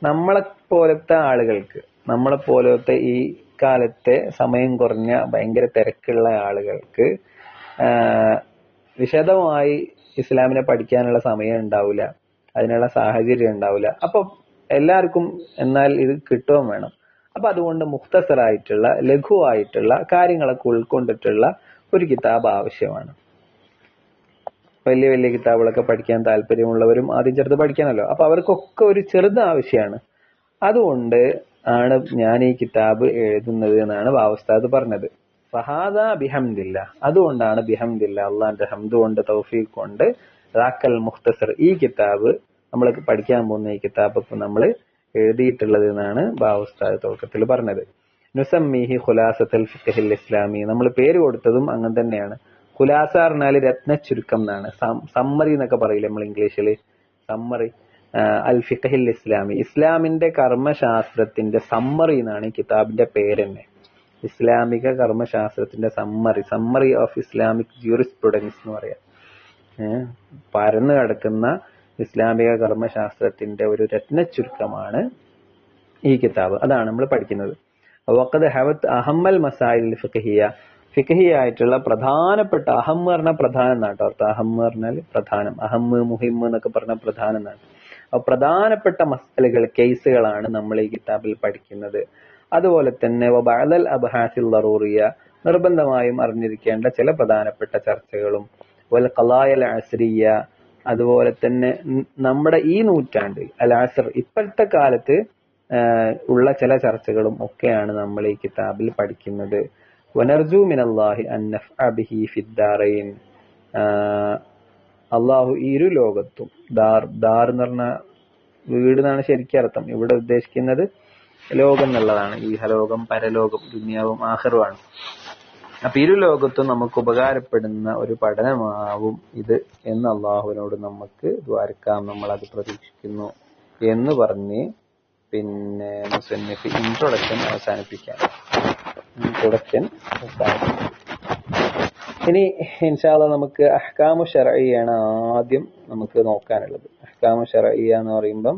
നമ്മളെപ്പോലത്തെ ആളുകൾക്ക്, നമ്മളെപ്പോലത്തെ ഈ കാലത്തെ സമയം കുറഞ്ഞ ഭയങ്കര തിരക്കുള്ള ആളുകൾക്ക് വിശദമായി ഇസ്ലാമിനെ പഠിക്കാനുള്ള സമയം ഉണ്ടാവില്ല, അതിനുള്ള സാഹചര്യം ഉണ്ടാവില്ല. അപ്പൊ എല്ലാവർക്കും എന്നാൽ ഇത് കിട്ടുകയും വേണം. അപ്പൊ അതുകൊണ്ട് മുഖ്തസറായിട്ടുള്ള ലഘുവായിട്ടുള്ള കാര്യങ്ങളൊക്കെ ഉൾക്കൊണ്ടിട്ടുള്ള ഒരു കിതാബ് ആവശ്യമാണ്. വലിയ വലിയ കിതാബുകളൊക്കെ പഠിക്കാൻ താല്പര്യമുള്ളവരും ആദ്യം ചെറുത് പഠിക്കാനല്ലോ. അപ്പൊ അവർക്കൊക്കെ ഒരു ചെറുത് ആവശ്യമാണ്. അതുകൊണ്ട് ആണ് ഞാൻ ഈ കിതാബ് എഴുതുന്നത് എന്നാണ് ബാവസ്ഥാദ് പറഞ്ഞത്. ഫഹാദ ബിഹംദില്ല. അതുകൊണ്ടാണ് ബിഹംദില്ല, അള്ളാന്റെ ഹംദ് കൊണ്ട് തൗഫീഖ് കൊണ്ട് റാക്കൽ മുഖ്തസർ, ഈ കിതാബ് നമ്മൾ പഠിക്കാൻ പോകുന്ന ഈ കിതാബ് ഇപ്പൊ നമ്മൾ എഴുതിയിട്ടുള്ളത് എന്നാണ് ബാവുസ്താദ് തുടക്കത്തിൽ പറഞ്ഞത്. നുസമ്മീഹി ഖുലാസത്തുൽ ഫിഖ്ഹിൽ ഇസ്ലാമി, നമ്മൾ പേര് കൊടുത്തതും അങ്ങനെ തന്നെയാണ്. ഖുലാസ പറഞ്ഞാൽ രത്ന ചുരുക്കം എന്നാണ്, സമ്മറി എന്നൊക്കെ പറയില്ലേ നമ്മൾ ഇംഗ്ലീഷില്, സമ്മറി. അൽ ഫിഖ്ഹിൽ ഇസ്ലാമി, ഇസ്ലാമിന്റെ കർമ്മശാസ്ത്രത്തിന്റെ സമ്മറി എന്നാണ് ഈ കിതാബിന്റെ പേര് തന്നെ. ഇസ്ലാമിക കർമ്മശാസ്ത്രത്തിന്റെ സമ്മറി ഓഫ് ഇസ്ലാമിക് ജൂറിസ്പ്രുഡൻസ് എന്ന് പറയാം. പരന്നു കിടക്കുന്ന ഇസ്ലാമിക കർമ്മശാസ്ത്രത്തിന്റെ ഒരു രത്ന ചുരുക്കമാണ് ഈ കിതാബ്. അതാണ് നമ്മൾ പഠിക്കുന്നത്. വഖദ് ഹവത് അഹമ്മൽ മസായിൽ ഫിഖ്ഹിയ, ഫിഖ്ഹിയ ആയിട്ടുള്ള പ്രധാനപ്പെട്ട, അഹം പറഞ്ഞ പ്രധാനം എന്നാട്ടോ അർത്ഥം. അഹം പറഞ്ഞാൽ പ്രധാനം, അഹമ്മ് മുഹിമ്മ് എന്നൊക്കെ പറഞ്ഞ പ്രധാനം എന്നാണ്. അപ്പൊ പ്രധാനപ്പെട്ട മസലകൾ, കേസുകളാണ് നമ്മൾ ഈ കിതാബിൽ പഠിക്കുന്നത്. അതുപോലെ തന്നെ ബഅദൽ അബ്ഹാസിൽ ദറൂറിയ, നിർബന്ധമായും അറിഞ്ഞിരിക്കേണ്ട ചില പ്രധാനപ്പെട്ട ചർച്ചകളും, വൽ ഖളായൽ അസ്രിയ, അതുപോലെ തന്നെ നമ്മുടെ ഈ നൂറ്റാണ്ടിൽ അൽ അസ്ർ, ഇപ്പോഴത്തെ കാലത്ത് ഉള്ള ചില ചർച്ചകളും ഒക്കെയാണ് നമ്മൾ ഈ കിതാബിൽ പഠിക്കുന്നത്. വനർജു മിനല്ലാഹി അൻ നഫഅ ബിഹി ഫിദ്ദാറൈൻ, അള്ളാഹു ഇരു ലോകത്തും, ദാർ എന്ന് പറഞ്ഞ വീട് എന്നാണ് ശരിക്കും അർത്ഥം. ഇവിടെ ഉദ്ദേശിക്കുന്നത് ലോകം എന്നുള്ളതാണ്, ഈഹലോകം, പരലോകം, ദുനിയാവും ആഖിറുമാണ്. അപ്പൊ ഇരു ലോകത്തും നമുക്ക് ഉപകാരപ്പെടുന്ന ഒരു പഠനമാവും ഇത് എന്ന് അള്ളാഹുവിനോട് നമുക്ക് ദ്വാരക്കാം, നമ്മൾ അത് പ്രതീക്ഷിക്കുന്നു എന്ന് പറഞ്ഞ് പിന്നെ മുസന്നിഫ് ഇൻട്രൊഡക്ഷൻ അവസാനിപ്പിക്കാം. ഇനി ഇൻഷാ അല്ലാഹ് നമുക്ക് അഹ്കാമു ശർഇയ്യാണ് ആദ്യം നമുക്ക് നോക്കാനുള്ളത്. അഹ്കാമു ശർഇയ്യ എന്ന് പറയുമ്പം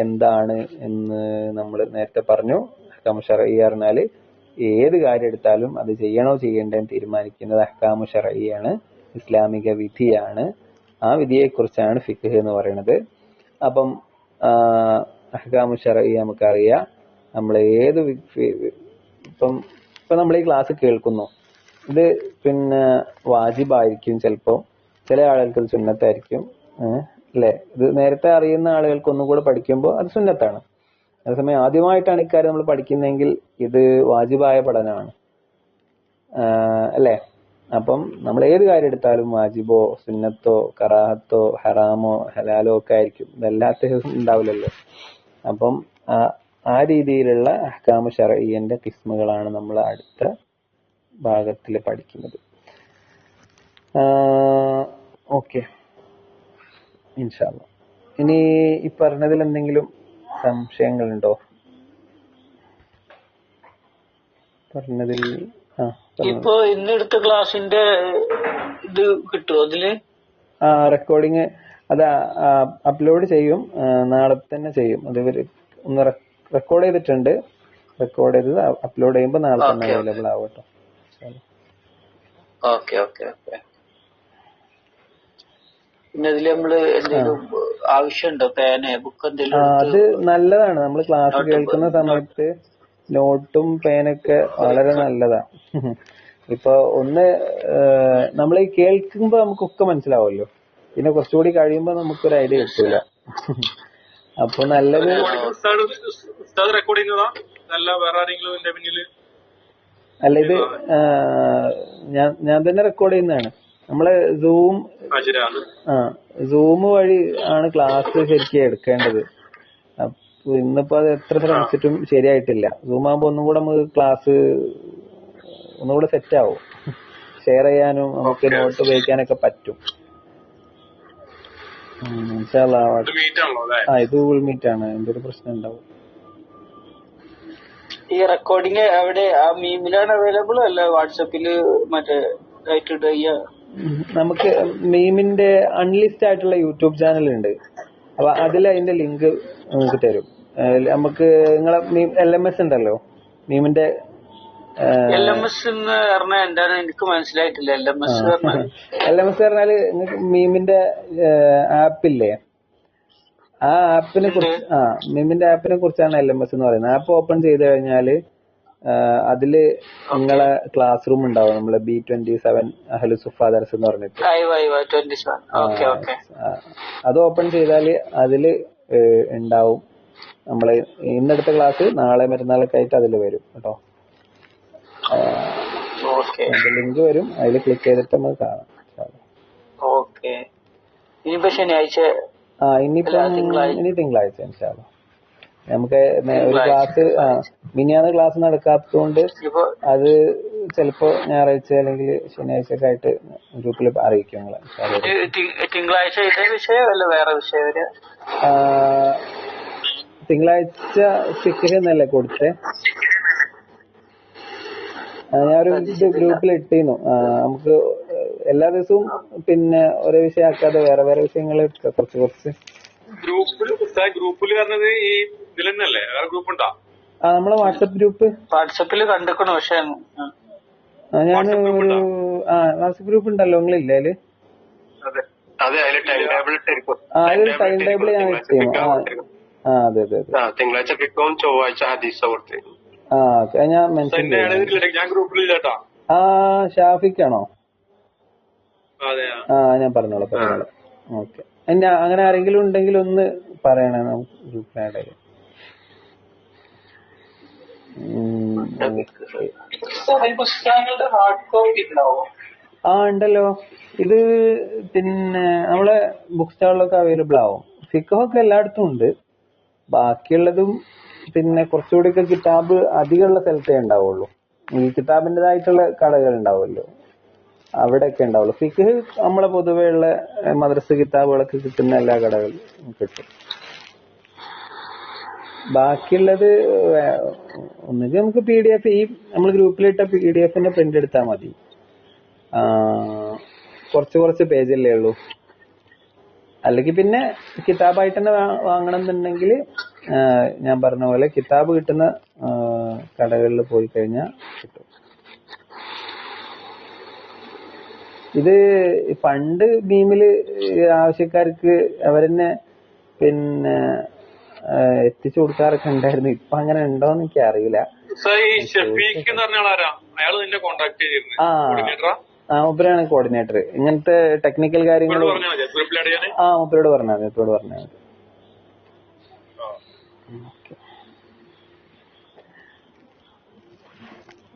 എന്താണ് എന്ന് നമ്മൾ നേരത്തെ പറഞ്ഞു. അഹ്കാമു ശർഇയ്യ പറഞ്ഞാൽ ഏത് കാര്യം എടുത്താലും അത് ചെയ്യണോ ചെയ്യേണ്ടെന്ന് തീരുമാനിക്കുന്നത് അഹ്കാമു ശർഇയ്യാണ്, ഇസ്ലാമിക വിധിയാണ്. ആ വിധിയെക്കുറിച്ചാണ് ഫിഖ് എന്ന് പറയുന്നത്. അപ്പം അഹ്കാമു ശർഇയ്യ നമുക്കറിയാം. നമ്മൾ ഏത് ഇപ്പം നമ്മൾ ഈ ക്ലാസ് കേൾക്കുന്നു, ഇത് പിന്നെ വാജിബായിരിക്കും, ചിലപ്പോൾ ചില ആളുകൾക്ക് ഇത് സുന്നത്തായിരിക്കും, അല്ലെ? ഇത് നേരത്തെ അറിയുന്ന ആളുകൾക്ക് ഒന്നും കൂടെ പഠിക്കുമ്പോൾ അത് സുന്നത്താണ്. അതേസമയം ആദ്യമായിട്ടാണ് ഇക്കാര്യം നമ്മൾ പഠിക്കുന്നതെങ്കിൽ ഇത് വാജിബായ പഠനമാണ്, അല്ലെ? അപ്പം നമ്മൾ ഏത് കാര്യം എടുത്താലും വാജിബോ സുന്നത്തോ കറാഹത്തോ ഹറാമോ ഹലാലോ ഒക്കെ ആയിരിക്കും, ഇതല്ലാത്ത ഉണ്ടാവില്ലല്ലോ. അപ്പം ആ രീതിയിലുള്ള അഹ്കാമു ശർഇയ്യന്റെ ഖിസ്മുകളാണ് നമ്മൾ അടുത്ത ഭാഗത്തിൽ പഠിക്കുന്നത്. ഓക്കെ, ഇൻഷാ അല്ലാഹ്. ഇനി ഈ പറഞ്ഞതിൽ എന്തെങ്കിലും സംശയങ്ങളുണ്ടോ? പറഞ്ഞതിൽ ഇപ്പൊ ഇന്നെടുത്ത ക്ലാസിന്റെ ഇത് കിട്ടുമോ അതില്? റെക്കോർഡിങ് അത് അപ്ലോഡ് ചെയ്യും, നാളെ തന്നെ ചെയ്യും. അത് ഒന്ന് റെക്കോർഡ് ചെയ്തിട്ടുണ്ട്, റെക്കോർഡ് ചെയ്തത് അപ്ലോഡ് ചെയ്യുമ്പോൾ നാളെ തന്നെ അവൈലബിൾ ആവട്ടോ. Okay okay okay. പിന്നെ അതില് നമ്മള് എന്തെങ്കിലും ആവശ്യമുണ്ടോ? പേന, ബുക്ക് എന്തെങ്കിലും? അത് നല്ലതാണ്. നമ്മൾ ക്ലാസ് കേൾക്കുന്ന സമയത്ത് നോട്ടും പേനൊക്കെ വളരെ നല്ലതാ. ഇപ്പൊ ഒന്ന് നമ്മൾ ഈ കേൾക്കുമ്പോ നമുക്കൊക്കെ മനസ്സിലാവുമല്ലോ, പിന്നെ കുറച്ചുകൂടി കഴിയുമ്പോ നമുക്കൊരു ഐഡിയ കിട്ടൂല. അപ്പൊ നല്ലത് റെക്കോർഡ് ചെയ്യുന്നതാ നല്ല വേറെ ആരെങ്കിലും ഇതിന്റെ പിന്നില്? അല്ല, ഇത് ഞാൻ തന്നെ റെക്കോർഡ് ചെയ്യുന്നതാണ്. നമ്മള് സൂം വഴി ആണ് ക്ലാസ് ശരിക്കും എടുക്കേണ്ടത്. അപ്പൊ ഇന്നിപ്പോ അത് എത്ര ശ്രമിച്ചിട്ടും ശരിയായിട്ടില്ല. സൂം ആകുമ്പോ ഒന്നും കൂടെ നമുക്ക് ക്ലാസ് ഒന്നുകൂടെ സെറ്റ് ആവും, ഷെയർ ചെയ്യാനും നമുക്ക് നോട്ട് ഉപയോഗിക്കാനൊക്കെ പറ്റും. ഇൻഷാ അല്ലാഹ്. ഇത് ഗൂഗിൾ മീറ്റ് ആണ്, അതിന്റെ ഒരു പ്രശ്നം ഉണ്ടാവും. ഈ റെക്കോർഡിങ് എവിടെ? ആ മീമിലാണ് അവൈലബിൾ അല്ല വാട്സാപ്പില് മറ്റേ നമുക്ക് മീമിന്റെ അൺലിസ്റ്റ് ആയിട്ടുള്ള യൂട്യൂബ് ചാനൽ ഉണ്ട്. അപ്പൊ അതിൽ അതിന്റെ ലിങ്ക് നമുക്ക് തരും. നമുക്ക് നിങ്ങളെ LMS ഉണ്ടല്ലോ, മീമിന്റെ LMS എന്ന് പറഞ്ഞാൽ എന്താണ് എനിക്ക് മനസ്സിലായിട്ടില്ല. LMS പറഞ്ഞാല് നിങ്ങൾക്ക് മീമിന്റെ ആപ്പില്ലേ, ആ ആപ്പിനെ കുറിച്ച് മീമിന്റെ ആപ്പിനെ കുറിച്ചാണ് LMS എന്ന് പറയുന്നത്. ആപ്പ് ഓപ്പൺ ചെയ്ത് കഴിഞ്ഞാല് അതില് നിങ്ങളെ ക്ലാസ് റൂം ഉണ്ടാവും, നമ്മളെ B27 അഹ്ലു സുഫ ദർസ് എന്ന് പറഞ്ഞിട്ട്. അത് ഓപ്പൺ ചെയ്താല് അതില് ഉണ്ടാവും നമ്മള് ഇന്നെടുത്ത ക്ലാസ് നാളെ മറ്റന്നാളൊക്കെ ആയിട്ട് അതില് വരും കേട്ടോ. ലിങ്ക് വരും, അതിൽ ക്ലിക്ക് ചെയ്തിട്ട് നമുക്ക് കാണാം. ഓക്കെ. ഇനിയിപ്പോ ശനിയാഴ്ച ഇനിയിപ്പം ഇനി തിങ്കളാഴ്ച ഇൻഷാ അല്ലാ. നമുക്ക് ഒരു ക്ലാസ് മിനിയാന്ന് ക്ലാസ് നടക്കാത്തതുകൊണ്ട് ഇപ്പൊ അത് ചിലപ്പോ ഞായറാഴ്ച അല്ലെങ്കിൽ ശനിയാഴ്ച ഒക്കെ ആയിട്ട് ഗ്രൂപ്പിൽ അറിയിക്കും നിങ്ങളെ. തിങ്കളാഴ്ച ഇതേ വിഷയം അല്ല വേറെ വിഷയം വരെ? തിങ്കളാഴ്ച ഫിഖ് എന്നല്ലേ കൊടുത്തേ? ഞാനൊരു ഇത് ഗ്രൂപ്പിൽ ഇട്ടിരുന്നു. നമുക്ക് എല്ലാ ദിവസവും പിന്നെ ഒരേ വിഷയം ആക്കാതെ വേറെ വേറെ വിഷയങ്ങൾ എടുക്കാം, കുറച്ച് കുറച്ച്. ഗ്രൂപ്പിൽ പറഞ്ഞത് ഈ ഇതിൽ തന്നെയല്ലേ? വേറെ ഗ്രൂപ്പ് ഉണ്ടോ? നമ്മളെ വാട്സപ്പ് ഗ്രൂപ്പ് വാട്സപ്പിൽ കണ്ടിക്കണു. പക്ഷെ ഞാൻ ഒരു വാട്സപ്പ് ഗ്രൂപ്പ് ഉണ്ടല്ലോ, നിങ്ങളില്ലേ അതില്? അതിൽ ടൈം ടേബിൾ ഞാൻ ഇട്ടിരുന്നു. അതെ അതെ അതെ. തിങ്കളാഴ്ച ഫിക്കും ചൊവ്വാഴ്ച ഹദീസ കൊടുത്ത്. ഞാൻ മെൻഷൻ ഞാൻ ഗ്രൂപ്പിലില്ലാട്ടാ. ഷാഫിക്കാണോ? ഞാൻ പറഞ്ഞോളാം. ഓക്കെ. അങ്ങനെ ആരെങ്കിലും ഉണ്ടെങ്കിൽ ഒന്ന് പറയണേ, നമുക്ക് ഗ്രൂപ്പിൽ ആഡ് ചെയ്യാം. ഉണ്ടല്ലോ. ഇത് പിന്നെ നമ്മളെ ബുക്ക് സ്റ്റാളിലൊക്കെ അവൈലബിൾ ആവും. ഫിഖൊക്കെ എല്ലായിടത്തും ഉണ്ട്. ബാക്കിയുള്ളതും പിന്നെ കുറച്ചുകൂടിയൊക്കെ കിതാബ് അധികമുള്ള സ്ഥലത്തേ ഉണ്ടാവുള്ളൂ. ഈ കിതാബിൻ്റെതായിട്ടുള്ള കടകൾ ഉണ്ടാവുമല്ലോ, അവിടെയൊക്കെ ഉണ്ടാവുള്ളൂ. ഫിഖ് നമ്മളെ പൊതുവെയുള്ള മദ്രസ കിതാബുകളൊക്കെ കിട്ടുന്ന എല്ലാ കടകളിലും കിട്ടും. ബാക്കിയുള്ളത് ഒന്നുകിൽ നമുക്ക് PDF, ഈ നമ്മൾ ഗ്രൂപ്പിലിട്ട PDFന്റെ പ്രിന്റ് എടുത്താൽ മതി. കുറച്ച് പേജല്ലേ ഉള്ളൂ. അല്ലെങ്കിൽ പിന്നെ കിതാബായിട്ട് തന്നെ വാങ്ങണം എന്നുണ്ടെങ്കിൽ ഞാൻ പറഞ്ഞ പോലെ കിതാബ് കിട്ടുന്ന കടകളിൽ പോയി കഴിഞ്ഞാൽ കിട്ടും. ഇത് പണ്ട് ഭീമില് ആവശ്യക്കാർക്ക് അവരെന്നെ പിന്നെ എത്തിച്ചു കൊടുക്കാറൊക്കെ ഉണ്ടായിരുന്നു. ഇപ്പൊ അങ്ങനെ ഉണ്ടോന്ന് എനിക്ക് അറിയില്ല. മൂപ്പരാണ് കോർഡിനേറ്റർ. ഇങ്ങനത്തെ ടെക്നിക്കൽ കാര്യങ്ങൾ മൂപ്പരോട് പറഞ്ഞാൽ മതി.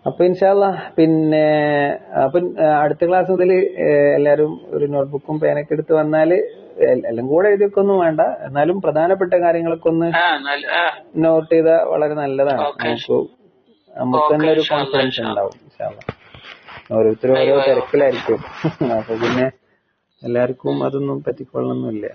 അപ്പൊ ഇൻഷാ അല്ലാ പിന്നെ അടുത്ത ക്ലാസ് മുതൽ എല്ലാരും ഒരു നോട്ട്ബുക്കും പേനൊക്കെ എടുത്ത് വന്നാല് എല്ലാം കൂടെ എഴുതിയൊക്കെ വേണ്ട, എന്നാലും പ്രധാനപ്പെട്ട കാര്യങ്ങളൊക്കെ ഒന്ന് നോട്ട് ചെയ്താൽ വളരെ നല്ലതാണ്. നമുക്ക് തന്നെ ഒരു കോൺഫിഡൻസ് ഉണ്ടാവും. ഇൻഷാ അല്ലാ. ഓരോരുത്തരും ഓരോ തിരക്കിലായിരിക്കും. അപ്പൊ പിന്നെ എല്ലാവർക്കും അതൊന്നും പറ്റിക്കൊള്ളണമെന്നില്ല.